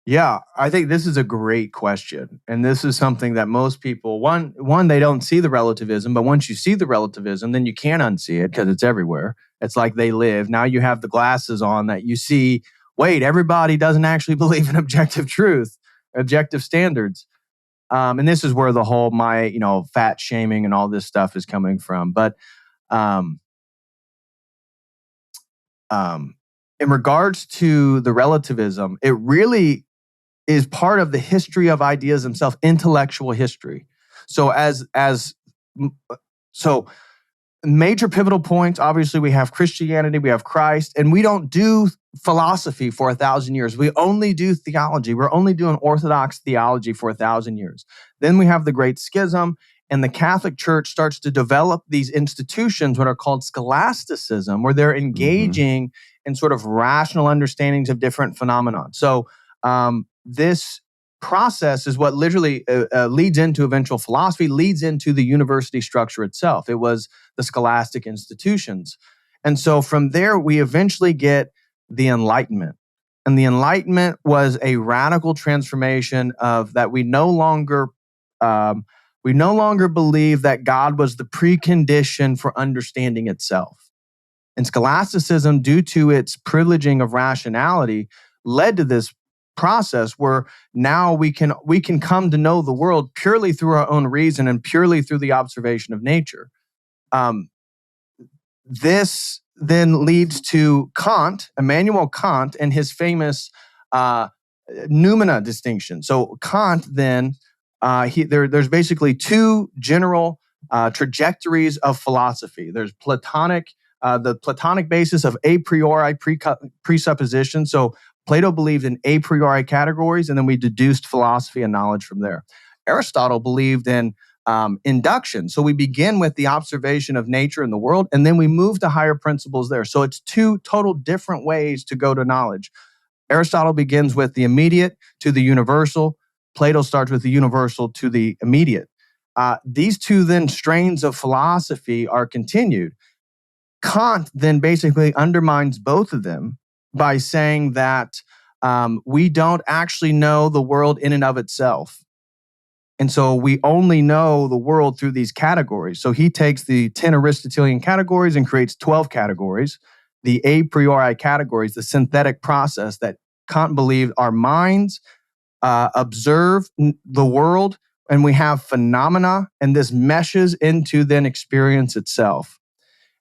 Speaker 4: Yeah, I think this is a great question. And this is something that most people, one, they don't see the relativism, but once you see the relativism, then you can't unsee it because it's everywhere. It's like they live. Now you have the glasses on that you see, wait, everybody doesn't actually believe in objective truth, objective standards. And this is where the whole fat shaming and all this stuff is coming from. But in regards to the relativism, it really is part of the history of ideas themselves, intellectual history. So major pivotal points, obviously we have Christianity, we have Christ, and we don't do philosophy for 1,000 years. We only do theology. We're only doing orthodox theology for 1,000 years. Then we have the Great Schism, and the Catholic Church starts to develop these institutions, what are called scholasticism, where they're engaging in sort of rational understandings of different phenomena. So this process is what literally leads into eventual philosophy, leads into the university structure itself. It was the scholastic institutions. And so from there, we eventually get the Enlightenment. And the Enlightenment was a radical transformation of that we no longer believe that God was the precondition for understanding itself. And scholasticism, due to its privileging of rationality, led to this process where now we can come to know the world purely through our own reason and purely through the observation of nature. This then leads to Kant, Immanuel Kant, and his famous noumena distinction. So Kant then, there's basically two general trajectories of philosophy. There's Platonic, the Platonic basis of a priori presupposition. So Plato believed in a priori categories, and then we deduced philosophy and knowledge from there. Aristotle believed in induction. So we begin with the observation of nature and the world, and then we move to higher principles there. So it's two total different ways to go to knowledge. Aristotle begins with the immediate to the universal. Plato starts with the universal to the immediate. These two then strains of philosophy are continued. Kant then basically undermines both of them by saying that we don't actually know the world in and of itself. And so we only know the world through these categories. So he takes the 10 Aristotelian categories and creates 12 categories, the a priori categories, the synthetic process that Kant believed our minds observe the world, and we have phenomena, and this meshes into then experience itself.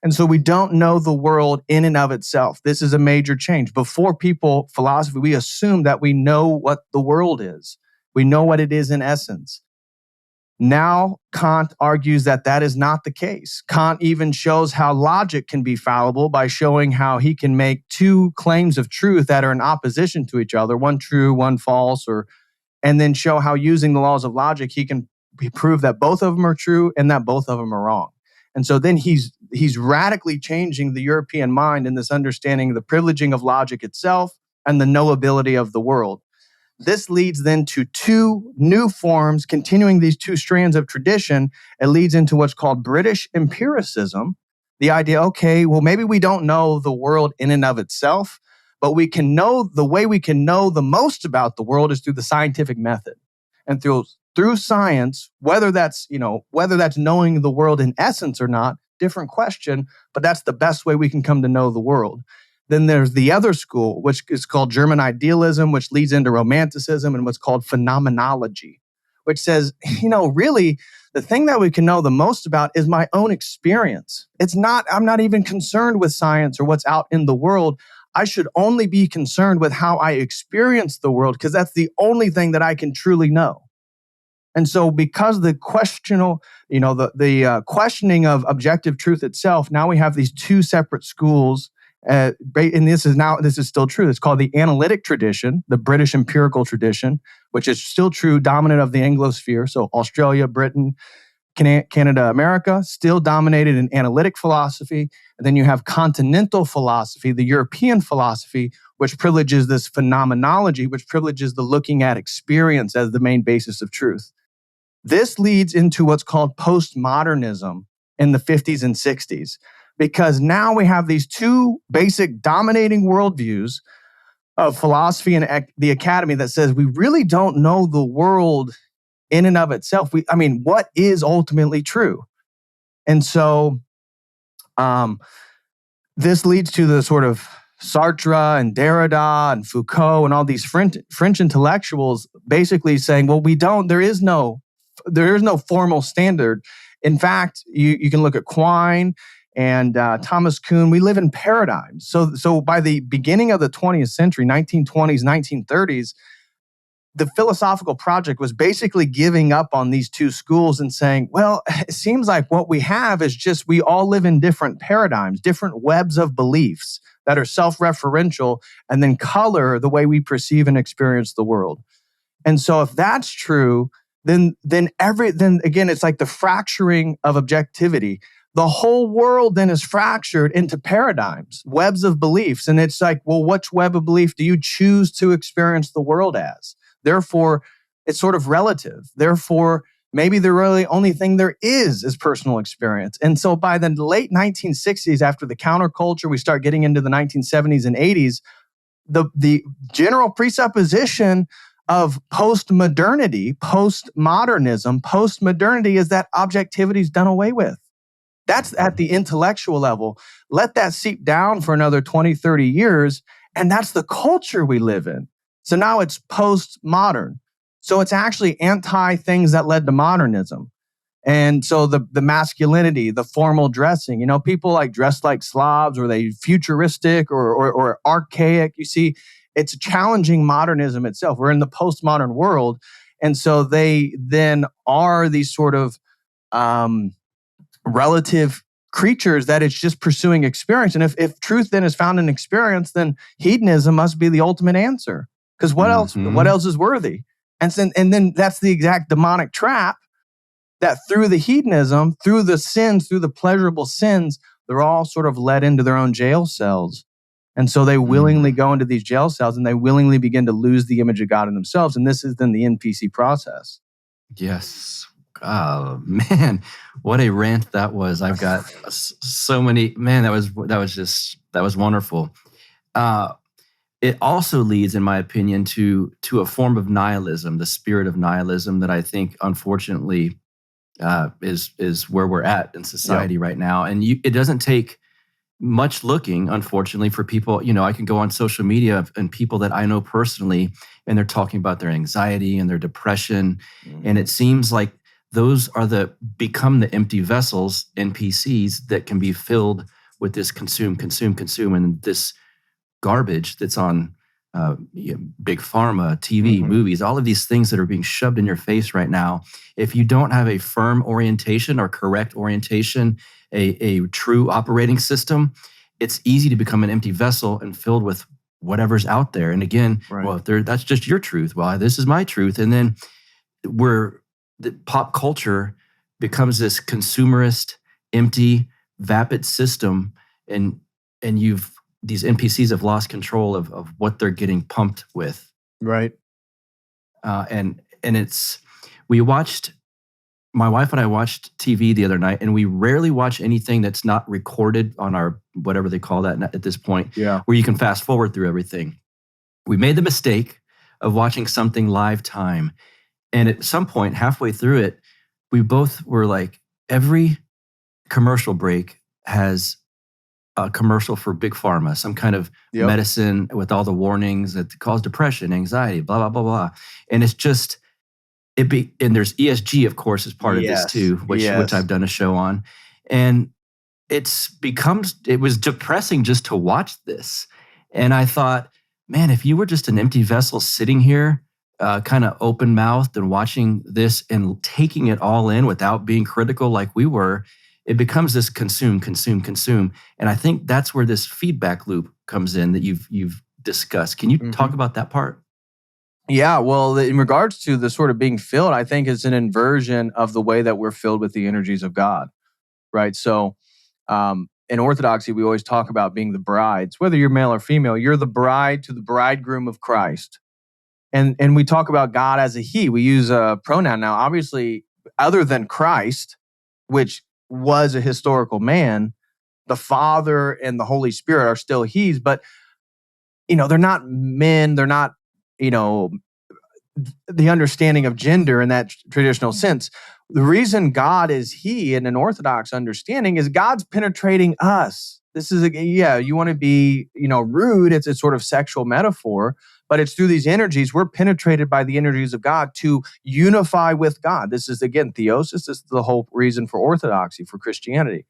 Speaker 4: And so we don't know the world in and of itself. This is a major change. Before philosophy, we assume that we know what the world is. We know what it is in essence. Now, Kant argues that that is not the case. Kant even shows how logic can be fallible by showing how he can make two claims of truth that are in opposition to each other, one true, one false, and then show how using the laws of logic, he can prove that both of them are true and that both of them are wrong. And so then he's radically changing the European mind in this understanding of the privileging of logic itself and the knowability of the world. This leads then to two new forms, continuing these two strands of tradition. It leads into what's called British empiricism. the idea, okay, well, maybe we don't know the world in and of itself, but we can know the way we can know the most about the world is through the scientific method. And through science, whether that's knowing the world in essence or not, different question, but that's the best way we can come to know the world. Then there's the other school, which is called German idealism, which leads into romanticism, and what's called phenomenology, which says, really, the thing that we can know the most about is my own experience. I'm not even concerned with science or what's out in the world. I should only be concerned with how I experience the world, because that's the only thing that I can truly know. And so because the questioning of objective truth itself, now we have these two separate schools. And this is still true. It's called the analytic tradition, the British empirical tradition, which is still true, dominant of the Anglosphere. So Australia, Britain, Canada, America, still dominated in analytic philosophy. And then you have continental philosophy, the European philosophy, which privileges this phenomenology, which privileges the looking at experience as the main basis of truth. This leads into what's called postmodernism in the 50s and 60s, because now we have these two basic dominating worldviews of philosophy and the academy that says we really don't know the world in and of itself. What is ultimately true? And so this leads to the sort of Sartre and Derrida and Foucault and all these French intellectuals basically saying, well, there is no formal standard. In fact, you can look at Quine and Thomas Kuhn. We live in paradigms. So by the beginning of the 20th century, 1920s, 1930s, the philosophical project was basically giving up on these two schools and saying, well, it seems like what we have is just we all live in different paradigms, different webs of beliefs that are self-referential and then color the way we perceive and experience the world. And so if that's true, then again, it's like the fracturing of objectivity. The whole world then is fractured into paradigms, webs of beliefs. And it's like, well, which web of belief do you choose to experience the world as? Therefore, it's sort of relative. Therefore, maybe the really only thing there is personal experience. And so by the late 1960s, after the counterculture, we start getting into the 1970s and 80s, the general presupposition of postmodernity is that objectivity is done away with. That's at the intellectual level. Let that seep down for another 20, 30 years, and that's the culture we live in. So now it's postmodern. So it's actually anti-things that led to modernism. And so the masculinity, the formal dressing, people like dress like Slavs, or they futuristic or archaic. You see, it's challenging modernism itself. We're in the postmodern world. And so they then are these sort of relative creatures that it's just pursuing experience. And if truth then is found in experience, then hedonism must be the ultimate answer. Because what else is worthy? And then that's the exact demonic trap that through the hedonism, through the sins, through the pleasurable sins, they're all sort of led into their own jail cells. And so they willingly go into these jail cells and they willingly begin to lose the image of God in themselves. And this is then the NPC process.
Speaker 3: Yes. Oh, man, what a rant that was. I've got so many, man, that was wonderful. It also leads, in my opinion, to a form of nihilism, the spirit of nihilism that I think, unfortunately, is where we're at in society right now. And it doesn't take much looking, unfortunately, for people. I can go on social media and people that I know personally, and they're talking about their anxiety and their depression. And it seems like those are become the empty vessels, NPCs, that can be filled with this consume, and this garbage that's on big pharma, TV, movies, all of these things that are being shoved in your face right now. If you don't have a firm orientation or correct orientation, a true operating system, it's easy to become an empty vessel and filled with whatever's out there. And again, well, that's just your truth. Well, this is my truth. And then the pop culture becomes this consumerist, empty, vapid system, and these NPCs have lost control of what they're getting pumped with.
Speaker 4: Right.
Speaker 3: And we watched my wife and I watched TV the other night, and we rarely watch anything that's not recorded on our, whatever they call that at this point, where you can fast forward through everything. We made the mistake of watching something live time. And at some point, halfway through it, we both were like, every commercial break has a commercial for big pharma, some kind of medicine with all the warnings that cause depression, anxiety, blah, blah, blah, blah. And it's just, and there's ESG, of course, as part of this too, which I've done a show on. And it was depressing just to watch this. And I thought, man, if you were just an empty vessel sitting here, kind of open-mouthed and watching this and taking it all in without being critical like we were, it becomes this consume. And I think that's where this feedback loop comes in that you've discussed. Can you talk about that part?
Speaker 4: Yeah, well, in regards to the sort of being filled, I think it's an inversion of the way that we're filled with the energies of God, right? So in Orthodoxy, we always talk about being the brides. Whether you're male or female, you're the bride to the bridegroom of Christ. And we talk about God as a he. We use a pronoun now. Obviously, other than Christ, which was a historical man, the Father and the Holy Spirit are still he's, but they're not men, they're not the understanding of gender in that traditional sense. The reason God is he in an Orthodox understanding is God's penetrating us. This is, you want to be, rude. It's a sort of sexual metaphor, but it's through these energies. We're penetrated by the energies of God to unify with God. This is, again, theosis. This is the whole reason for Orthodoxy, for Christianity.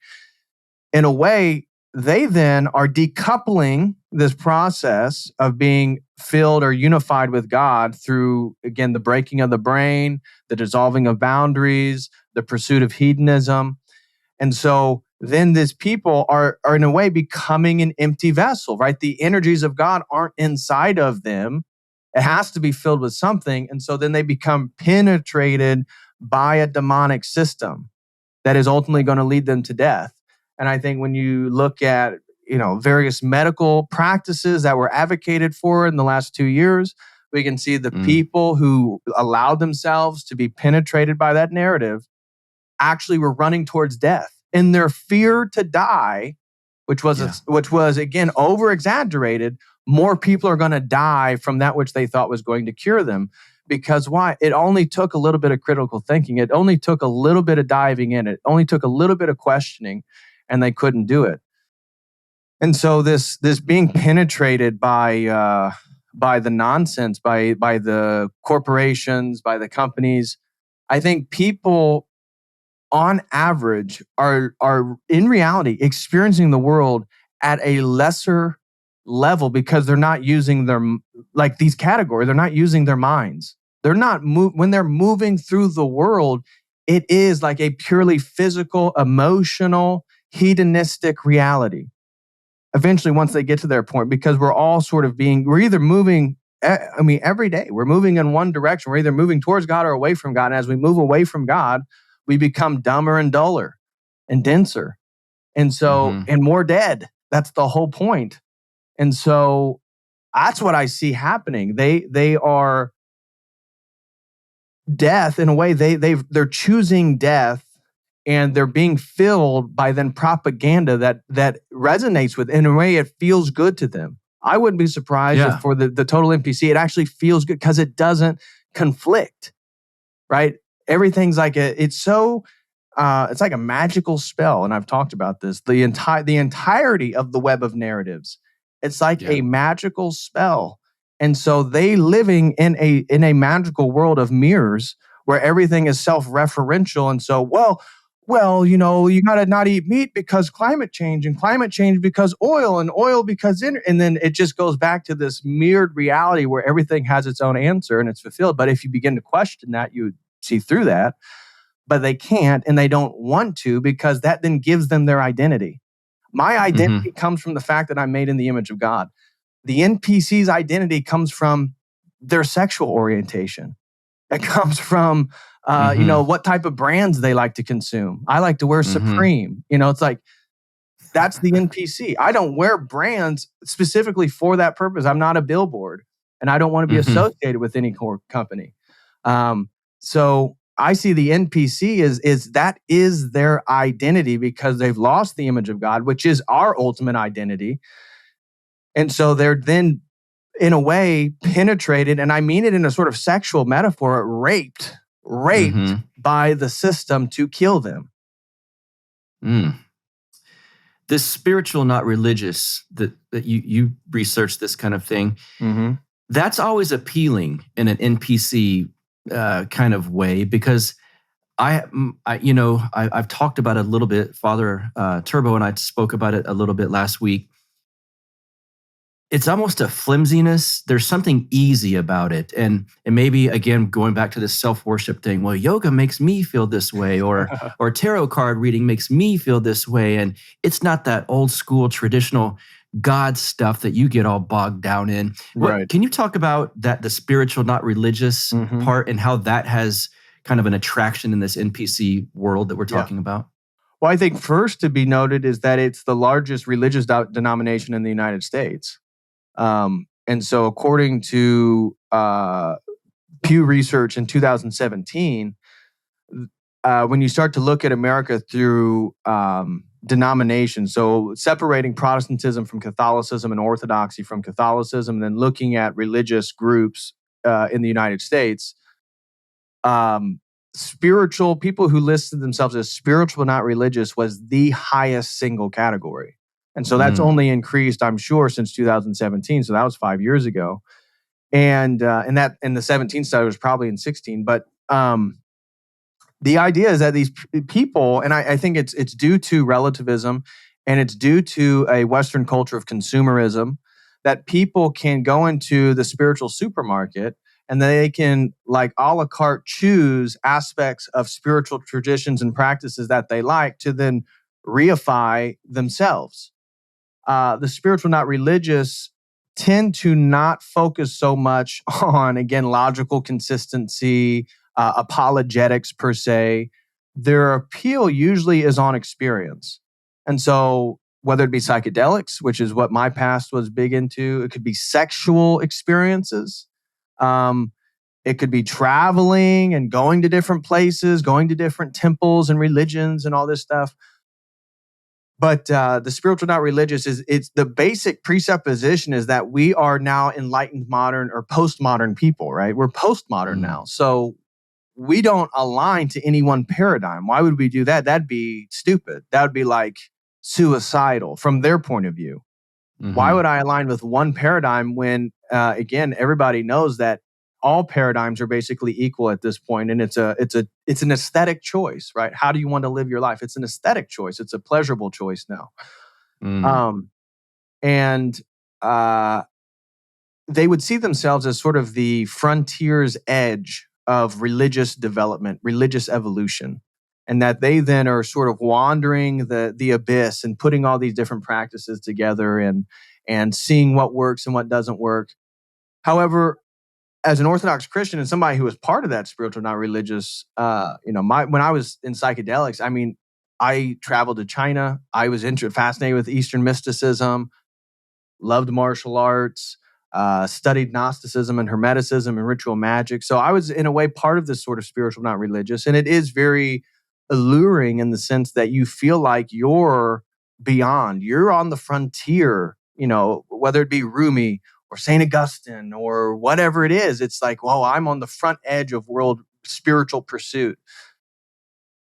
Speaker 4: In a way, they then are decoupling this process of being filled or unified with God through, again, the breaking of the brain, the dissolving of boundaries, the pursuit of hedonism. And so then these people are in a way becoming an empty vessel, right? The energies of God aren't inside of them. It has to be filled with something. And so then they become penetrated by a demonic system that is ultimately going to lead them to death. And I think when you look at, various medical practices that were advocated for in the last 2 years, we can see the people who allowed themselves to be penetrated by that narrative actually were running towards death. In their fear to die, which was again over exaggerated, more people are going to die from that which they thought was going to cure them. Because why? It only took a little bit of critical thinking. It only took a little bit of diving in. It only took a little bit of questioning, and they couldn't do it. And so this being penetrated by the nonsense, by the corporations, by the companies, I think people on average are in reality experiencing the world at a lesser level because they're not using these categories. They're not using their minds. They're not when they're moving through the world. It is like a purely physical, emotional, hedonistic reality. Eventually, once they get to their point, because we're all sort of we're either moving, every day we're moving in one direction. We're either moving towards God or away from God. And as we move away from God, we become dumber and duller and denser. And so, and more dead. That's the whole point. And so that's what I see happening. They are death in a way. They're choosing death. And they're being filled by then propaganda that resonates with, in a way, it feels good to them. I wouldn't be surprised if for the total NPC, it actually feels good because it doesn't conflict, right? Everything's like it's like a magical spell. And I've talked about this, the entirety of the web of narratives. It's like a magical spell. And so they living in a magical world of mirrors where everything is self-referential. And so, you got to not eat meat because climate change, and climate change because oil, and oil because and then it just goes back to this mirrored reality where everything has its own answer and it's fulfilled. But if you begin to question that, you see through that. But they can't, and they don't want to, because that then gives them their identity. My identity comes from the fact that I'm made in the image of God. The NPC's identity comes from their sexual orientation. It comes from what type of brands they like to consume. I like to wear Supreme. It's like, that's the NPC. I don't wear brands specifically for that purpose. I'm not a billboard, and I don't want to be associated with any company. So I see the NPC is that is their identity because they've lost the image of God, which is our ultimate identity. And so they're then, in a way, penetrated, and I mean it in a sort of sexual metaphor, raped by the system to kill them.
Speaker 3: This spiritual, not religious, that you research this kind of thing, that's always appealing in an NPC kind of way, because I've talked about it a little bit. Father Turbo and I spoke about it a little bit last week. It's almost a flimsiness. There's something easy about it. And maybe, again, going back to this self-worship thing, well, yoga makes me feel this way, or tarot card reading makes me feel this way. And it's not that old school traditional God stuff that you get all bogged down in.
Speaker 4: Right.
Speaker 3: Can you talk about that, the spiritual, not religious part, and how that has kind of an attraction in this NPC world that we're talking about?
Speaker 4: Well, I think first to be noted is that it's the largest religious denomination in the United States. And so according to Pew Research in 2017, when you start to look at America through denominations, so separating Protestantism from Catholicism and Orthodoxy from Catholicism, and then looking at religious groups in the United States, spiritual people who listed themselves as spiritual, not religious, was the highest single category. And so that's only increased, I'm sure, since 2017. So that was 5 years ago. And that in the 17 study was probably in 16. But the idea is that these people, and I think it's due to relativism, and it's due to a Western culture of consumerism, that people can go into the spiritual supermarket and they can, like, a la carte choose aspects of spiritual traditions and practices that they like to then reify themselves. The spiritual, not religious, tend to not focus so much on, again, logical consistency, apologetics per se. Their appeal usually is on experience. And so whether it be psychedelics, which is what my past was big into, it could be sexual experiences. It could be traveling and going to different places, going to different temples and religions and all this stuff. But the spiritual, not religious, it's the basic presupposition is that we are now enlightened modern or postmodern people, right? We're postmodern now. So we don't align to any one paradigm. Why would we do that? That'd be stupid. That would be like suicidal from their point of view. Why would I align with one paradigm when, again, everybody knows that all paradigms are basically equal at this point, and it's an aesthetic choice, right? How do you want to live your life? It's an aesthetic choice. It's a pleasurable choice now. They would see themselves as sort of the frontier's edge of religious development, religious evolution, and that they then are sort of wandering the abyss and putting all these different practices together and seeing what works and what doesn't work. However, as an Orthodox Christian and somebody who was part of that spiritual, not religious, when I was in psychedelics, I mean, I traveled to China. I was fascinated with Eastern mysticism, loved martial arts, studied Gnosticism and Hermeticism and ritual magic. So I was, in a way, part of this sort of spiritual, not religious. And it is very alluring in the sense that you feel like you're beyond. You're on the frontier, whether it be Rumi or St. Augustine or whatever it is. It's like, whoa, I'm on the front edge of world spiritual pursuit.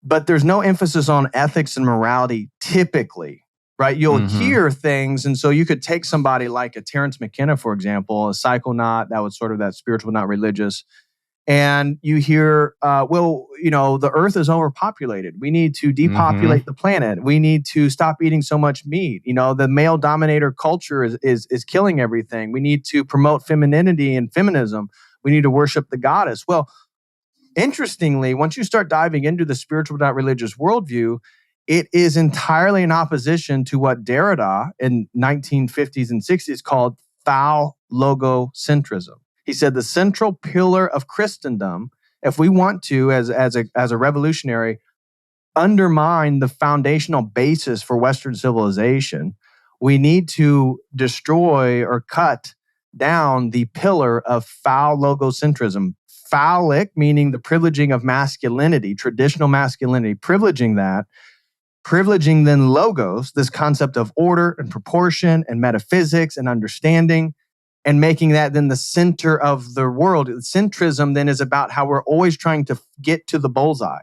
Speaker 4: But there's no emphasis on ethics and morality typically, right? You'll hear things. And so you could take somebody like a Terence McKenna, for example, a psychonaut, that was sort of that spiritual, not religious. And you hear, the earth is overpopulated. We need to depopulate the planet. We need to stop eating so much meat. The male dominator culture is killing everything. We need to promote femininity and feminism. We need to worship the goddess. Well, interestingly, once you start diving into the spiritual, not religious worldview, it is entirely in opposition to what Derrida in 1950s and 60s called foul logocentrism. He said the central pillar of Christendom, if we want to, as a revolutionary, undermine the foundational basis for Western civilization, we need to destroy or cut down the pillar of phallogocentrism. Phallic, meaning the privileging of masculinity, traditional masculinity, privileging then logos, this concept of order and proportion and metaphysics and understanding, and making that then the center of the world. Centrism then is about how we're always trying to get to the bullseye.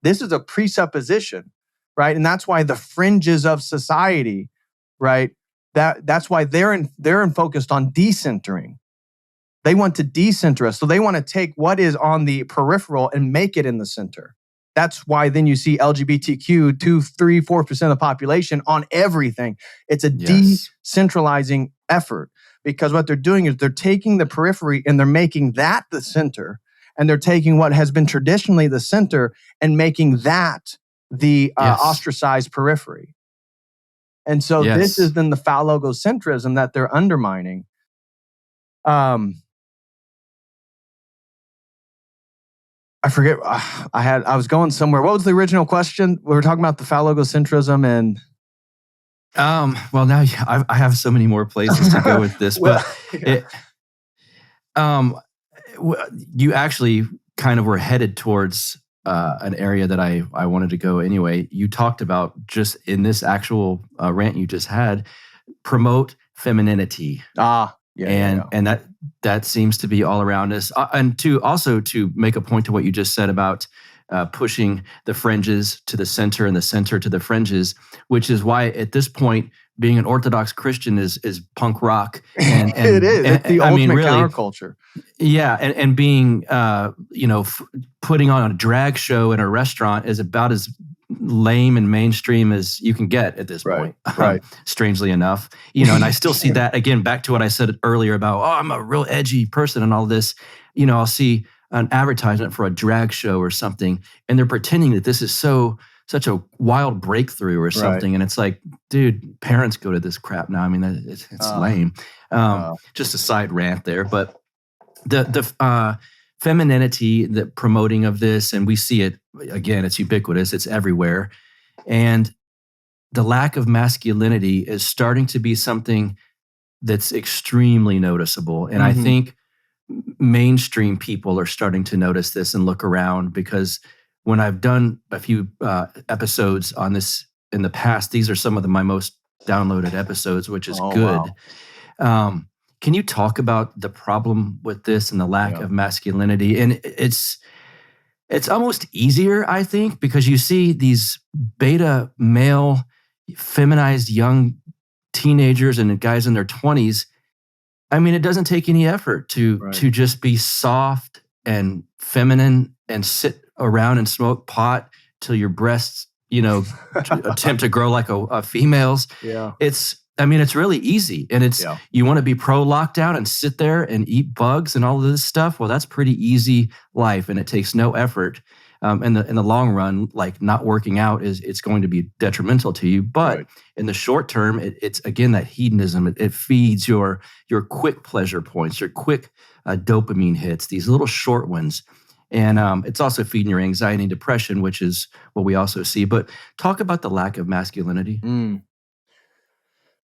Speaker 4: This is a presupposition, right? And that's why the fringes of society, right? That's why they're focused on decentering. They want to decenter us. So they want to take what is on the peripheral and make it in the center. That's why then you see LGBTQ 2, 3, 4% of the population on everything. It's a decentralizing effort, because what they're doing is they're taking the periphery and they're making that the center. And they're taking what has been traditionally the center and making that the ostracized periphery. And so this is then the phallogocentrism that they're undermining. I forget. I was going somewhere. What was the original question? We were talking about the phallogocentrism and.
Speaker 3: Well, now I have so many more places to go with this, but you actually kind of were headed towards an area that I wanted to go anyway. You talked about, just in this actual rant you just had, promote femininity. And that seems to be all around us. And to make a point to what you just said about pushing the fringes to the center and the center to the fringes, which is why at this point being an Orthodox Christian is punk rock. And
Speaker 4: it is. It's the ultimate counterculture.
Speaker 3: Yeah, and being putting on a drag show in a restaurant is about as lame and mainstream as you can get at this point.
Speaker 4: Right.
Speaker 3: Strangely enough, and I still see that again, back to what I said earlier about, I'm a real edgy person and all this. I'll see an advertisement for a drag show or something, and they're pretending that this is such a wild breakthrough or something. And it's like, dude, parents go to this crap now. I mean, it's lame. Just a side rant there, but the femininity, the promoting of this, and we see it again, it's ubiquitous, it's everywhere. And the lack of masculinity is starting to be something that's extremely noticeable. And I think mainstream people are starting to notice this and look around, because when I've done a few episodes on this in the past, these are some of my most downloaded episodes, which is good. Wow. Can you talk about the problem with this and the lack of masculinity? And it's almost easier, I think, because you see these beta male, feminized young teenagers and guys in their 20s. I mean, it doesn't take any effort to just be soft and feminine and sit around and smoke pot till your breasts, attempt to grow like a female's. Yeah. It's really easy. And you want to be pro lockdown and sit there and eat bugs and all of this stuff. Well, that's pretty easy life, and it takes no effort. In the long run, like not working out it's going to be detrimental to you. But in the short term, it's again that hedonism. It feeds your quick pleasure points, your quick dopamine hits, these little short ones. And it's also feeding your anxiety and depression, which is what we also see. But talk about the lack of masculinity.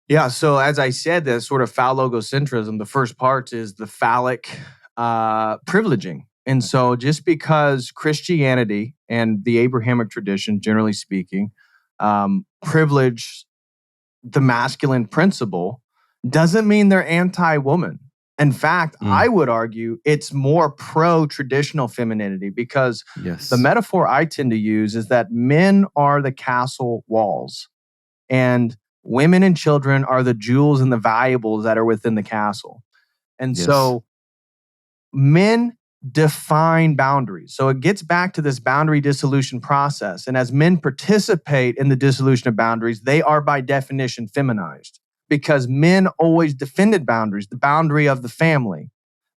Speaker 4: Yeah, so as I said, the sort of phallogocentrism, the first part is the phallic privileging. And so just because Christianity and the Abrahamic tradition, generally speaking, privilege the masculine principle, doesn't mean they're anti-woman. In fact, I would argue it's more pro-traditional femininity, because the metaphor I tend to use is that men are the castle walls and women and children are the jewels and the valuables that are within the castle. And so men define boundaries. So it gets back to this boundary dissolution process. And as men participate in the dissolution of boundaries, they are by definition feminized, because men always defended boundaries, the boundary of the family,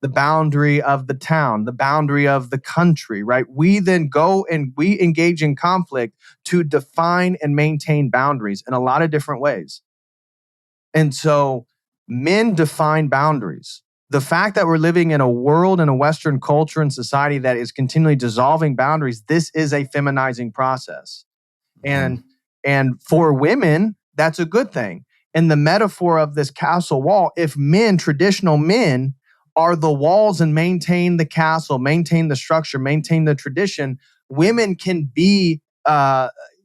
Speaker 4: the boundary of the town, the boundary of the country, right? We then go and we engage in conflict to define and maintain boundaries in a lot of different ways. And so men define boundaries. The fact that we're living in a world and a Western culture and society that is continually dissolving boundaries, this is a feminizing process. And for women, that's a good thing. in the metaphor of this castle wall, if men, traditional men, are the walls and maintain the castle, maintain the structure, maintain the tradition, women can be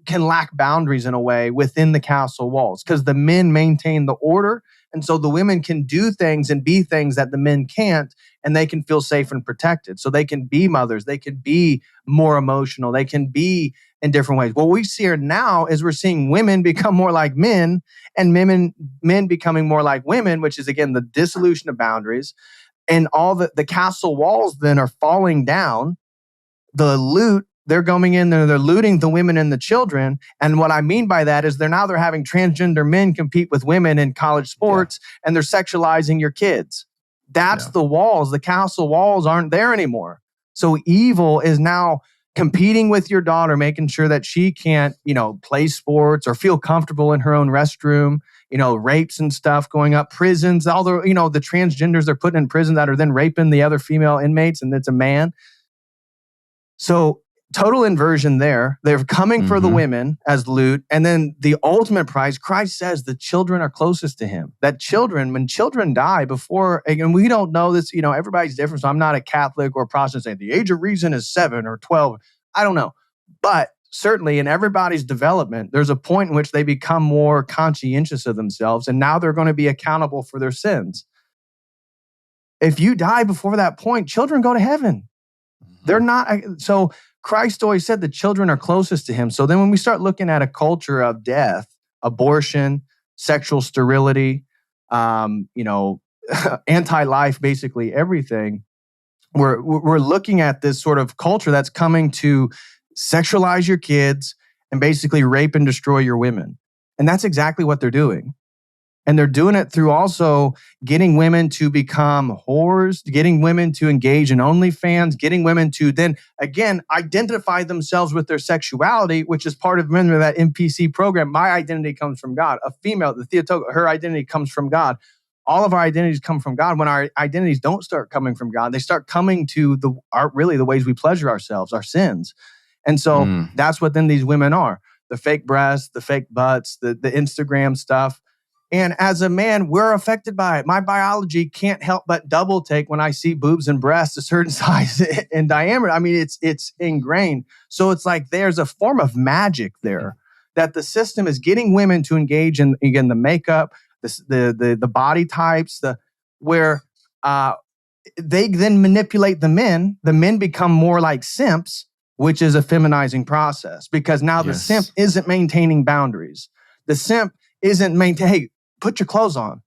Speaker 4: can lack boundaries in a way within the castle walls because the men maintain the order. And so the women can do things and be things that the men can't, and they can feel safe and protected. So they can be mothers, they can be more emotional, they can be in different ways. What we see here now is we're seeing women become more like men and men becoming more like women, which is again the dissolution of boundaries. And all the castle walls then are falling down. The loot, they're going in there, they're looting the women and the children. And what I mean by that is they're having transgender men compete with women in college sports, and they're sexualizing your kids. That's the walls. The castle walls aren't there anymore. So evil is now competing with your daughter, making sure that she can't, play sports or feel comfortable in her own restroom, rapes and stuff going up, prisons, all the, the transgenders they're putting in prison that are then raping the other female inmates, and it's a man. So total inversion there. They're coming for the women as loot. And then the ultimate prize, Christ says the children are closest to him. That children, when children die before, and we don't know this, everybody's different. So I'm not a Catholic or Protestant saying the age of reason is 7 or 12. I don't know. But certainly in everybody's development, there's a point in which they become more conscientious of themselves. And now they're going to be accountable for their sins. If you die before that point, children go to heaven. They're not. So Christ always said the children are closest to him. So then when we start looking at a culture of death, abortion, sexual sterility, anti-life, basically everything, we're looking at this sort of culture that's coming to sexualize your kids and basically rape and destroy your women. And that's exactly what they're doing. And they're doing it through also getting women to become whores, getting women to engage in OnlyFans, getting women to then, again, identify themselves with their sexuality, which is part of, remember that NPC program. My identity comes from God. A female, the Theotokos, her identity comes from God. All of our identities come from God. When our identities don't start coming from God, they start coming to the ways we pleasure ourselves, our sins. And so that's what then these women are. The fake breasts, the fake butts, the Instagram stuff. And as a man, we're affected by it. My biology can't help but double take when I see boobs and breasts a certain size and diameter. I mean, it's ingrained. So it's like there's a form of magic there that the system is getting women to engage in, again, the makeup, the body types, where they then manipulate the men. The men become more like simps, which is a feminizing process because now the simp isn't maintaining boundaries. The simp isn't hey, put your clothes on,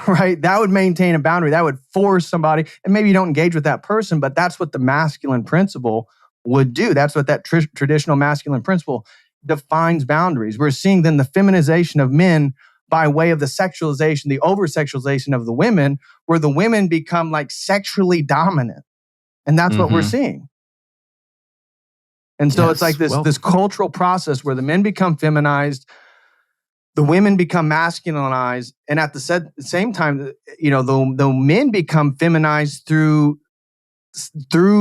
Speaker 4: right? That would maintain a boundary. That would force somebody, and maybe you don't engage with that person, but that's what the masculine principle would do. That's what that traditional masculine principle defines boundaries. We're seeing then the feminization of men by way of the sexualization, the over-sexualization of the women, where the women become like sexually dominant. And that's what we're seeing. And so it's like this cultural process where the men become feminized, the women become masculinized, and at the same time, the men become feminized through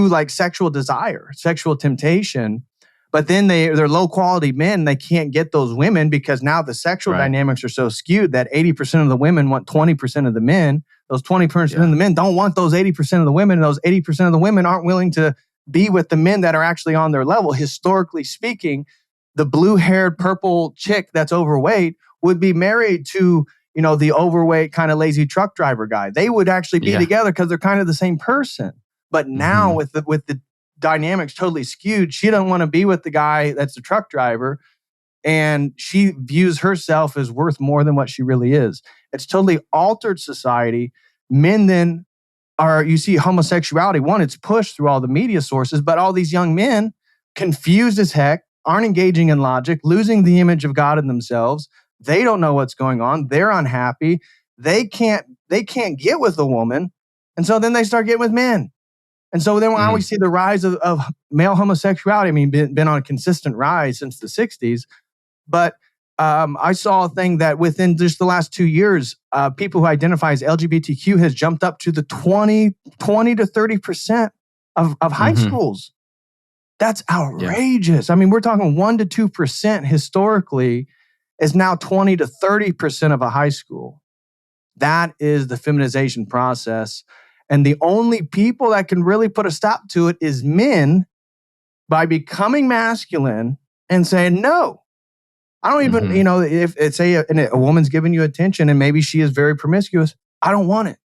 Speaker 4: like sexual desire, sexual temptation. But then they're low quality men. They can't get those women because now the sexual dynamics are so skewed that 80% of the women want 20% of the men. Those 20% of the men don't want those 80% of the women. And those 80% of the women aren't willing to be with the men that are actually on their level. Historically speaking, the blue-haired purple chick that's overweight would be married to, the overweight kind of lazy truck driver guy. They would actually be together because they're kind of the same person. But now with the dynamics totally skewed, she doesn't want to be with the guy that's the truck driver, and she views herself as worth more than what she really is. It's totally altered society. Men then you see homosexuality. One, it's pushed through all the media sources, but all these young men, confused as heck, aren't engaging in logic, losing the image of God in themselves. They don't know what's going on. They're unhappy. They can't get with a woman. And so then they start getting with men. And so then when we see the rise of male homosexuality, I mean, been on a consistent rise since the 60s. But I saw a thing that within just the last 2 years, people who identify as LGBTQ has jumped up to the 20 to 30% of high schools. That's outrageous. I mean, we're talking 1 to 2% historically. is now 20 to 30% of a high school. That is the feminization process. And the only people that can really put a stop to it is men by becoming masculine and saying, no, I don't even, if it's a woman's giving you attention and maybe she is very promiscuous, I don't want it.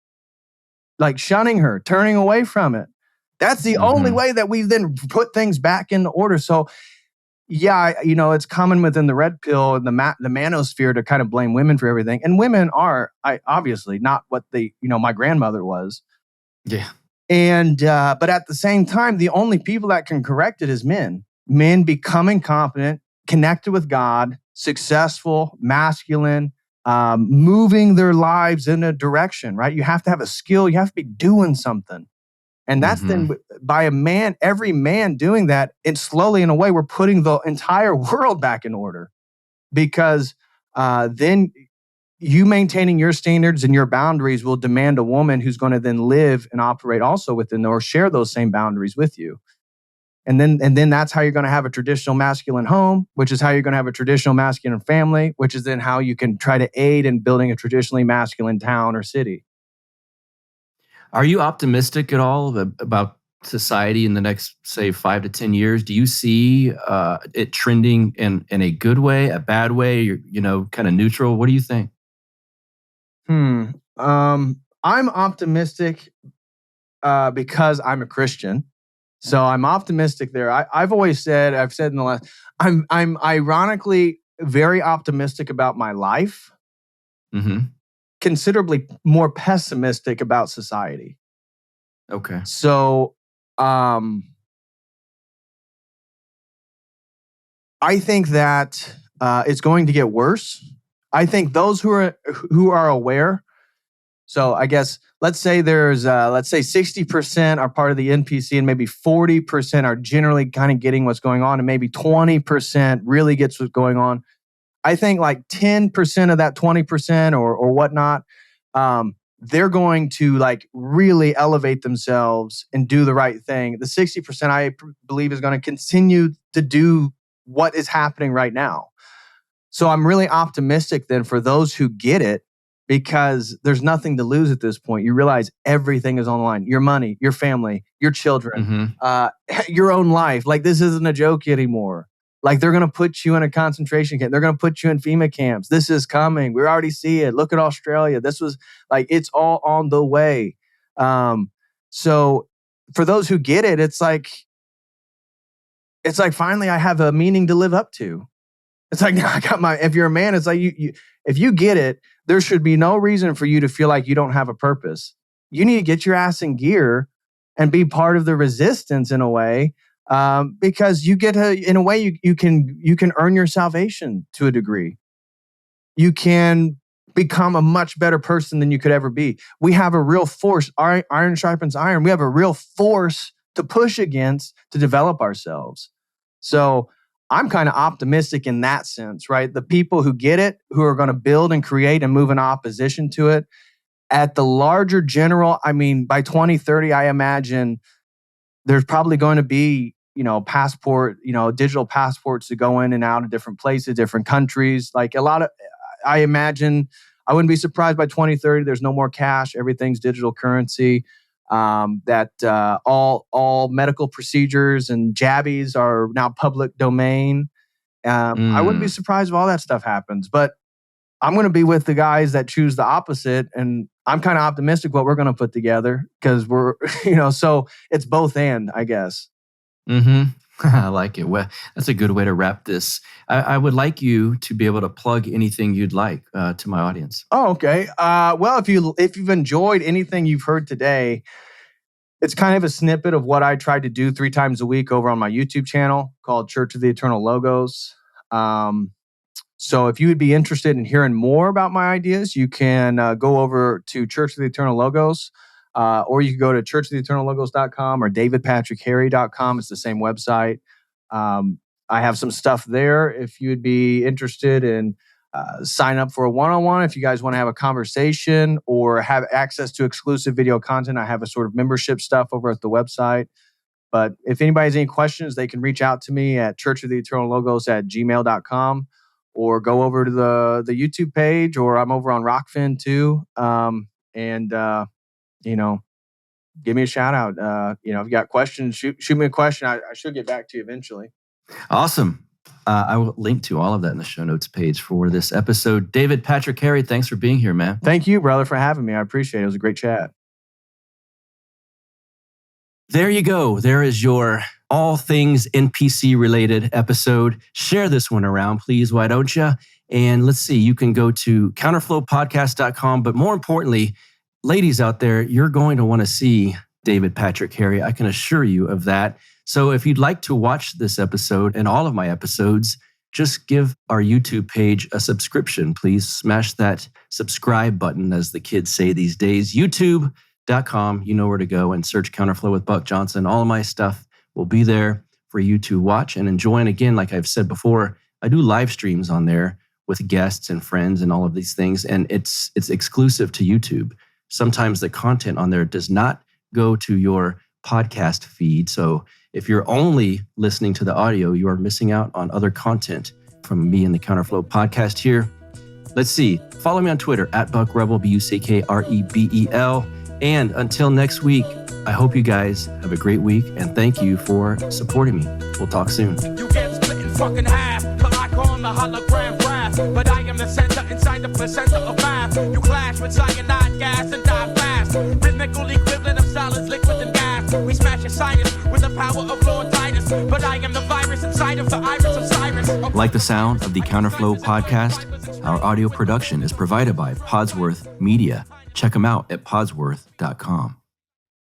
Speaker 4: Like shunning her, turning away from it. That's the only way that we then put things back into order. So yeah, it's common within the red pill and the manosphere to kind of blame women for everything. And women are obviously not what my grandmother was.
Speaker 3: Yeah.
Speaker 4: And, but at the same time, the only people that can correct it is men. Men becoming competent, connected with God, successful, masculine, moving their lives in a direction, right? You have to have a skill. You have to be doing something. And that's then by every man doing that, and slowly in a way, we're putting the entire world back in order, because then you maintaining your standards and your boundaries will demand a woman who's going to then live and operate also within or share those same boundaries with you. And then that's how you're going to have a traditional masculine home, which is how you're going to have a traditional masculine family, which is then how you can try to aid in building a traditionally masculine town or city.
Speaker 3: Are you optimistic at all about society in the next, say, 5 to 10 years? Do you see it trending in a good way, a bad way, kind of neutral? What do you think?
Speaker 4: I'm optimistic because I'm a Christian. So I'm optimistic there. I've said in the last, I'm ironically very optimistic about my life. Considerably more pessimistic about society.
Speaker 3: Okay.
Speaker 4: So, I think that it's going to get worse. I think those who are aware. So I guess let's say there's 60% are part of the NPC and maybe 40% are generally kind of getting what's going on, and maybe 20% really gets what's going on. I think like 10% of that 20% or whatnot, they're going to like really elevate themselves and do the right thing. The 60% I believe is going to continue to do what is happening right now. So I'm really optimistic then for those who get it, because there's nothing to lose at this point. You realize everything is on the line. Your money, your family, your children, your own life. Like this isn't a joke anymore. Like they're going to put you in a concentration camp. They're going to put you in FEMA camps. This is coming. We already see it. Look at Australia. This was like, it's all on the way. So for those who get it, it's like finally I have a meaning to live up to. It's like, now I got if you're a man, it's like if you get it, there should be no reason for you to feel like you don't have a purpose. You need to get your ass in gear and be part of the resistance in a way. Because you get in a way, you can earn your salvation to a degree. You can become a much better person than you could ever be. We have a real force. Iron sharpens iron. We have a real force to push against to develop ourselves. So I'm kind of optimistic in that sense, right? The people who get it, who are going to build and create and move in opposition to it, at the larger general, I mean, by 2030, I imagine there's probably going to be digital passports to go in and out of different places, different countries. Like I imagine, I wouldn't be surprised by 2030, there's no more cash. Everything's digital currency. That all medical procedures and jabbies are now public domain. I wouldn't be surprised if all that stuff happens, but I'm going to be with the guys that choose the opposite. And I'm kind of optimistic what we're going to put together, because we're, so it's both and, I guess.
Speaker 3: I like it. Well, that's a good way to wrap this. I would like you to be able to plug anything you'd like to my audience.
Speaker 4: Oh, okay. Well, if you've enjoyed anything you've heard today, it's kind of a snippet of what I tried to do 3 times a week over on my YouTube channel called Church of the Eternal Logos. So if you would be interested in hearing more about my ideas, you can go over to Church of the Eternal Logos. Or you can go to churchoftheeternallogos.com or davidpatrickharry.com. It's the same website. I have some stuff there if you'd be interested in sign up for a one-on-one. If you guys want to have a conversation or have access to exclusive video content, I have a sort of membership stuff over at the website. But if anybody has any questions, they can reach out to me at churchoftheeternallogos@gmail.com. or go over to the YouTube page, or I'm over on Rockfin too. Give me a shout out. If you got questions, shoot me a question. I should get back to you eventually.
Speaker 3: Awesome. I will link to all of that in the show notes page for this episode. David Patrick Harry, thanks for being here, man.
Speaker 4: Thank you, brother, for having me. I appreciate it. It was a great chat.
Speaker 3: There you go. There is your all things NPC related episode. Share this one around, please. Why don't you? And let's see, you can go to counterflowpodcast.com. But more importantly, ladies out there, you're going to want to see David Patrick Harry. I can assure you of that. So if you'd like to watch this episode and all of my episodes, just give our YouTube page a subscription. Please smash that subscribe button, as the kids say these days. YouTube.com, you know where to go, and search Counterflow with Buck Johnson. All of my stuff will be there for you to watch and enjoy. And again, like I've said before, I do live streams on there with guests and friends and all of these things, and it's exclusive to YouTube. Sometimes the content on there does not go to your podcast feed. So if you're only listening to the audio, you are missing out on other content from me and the Counterflow podcast here. Let's see. Follow me on Twitter @BuckRebel, BuckRebel. And until next week, I hope you guys have a great week, and thank you for supporting me. We'll talk soon.
Speaker 2: You get split in fucking half, the icon, the hologram graph. But I am the center inside the placenta of math. You clash with cyanide gas and die fast. Rhythmical equivalent of solids, liquid and gas. We smash your sinus with the power of Lord Titus. But I am the virus inside of the iris of Cyrus.
Speaker 3: Like the sound of the Counterflow podcast? Our audio production is provided by Podsworth Media. Check them out at podsworth.com.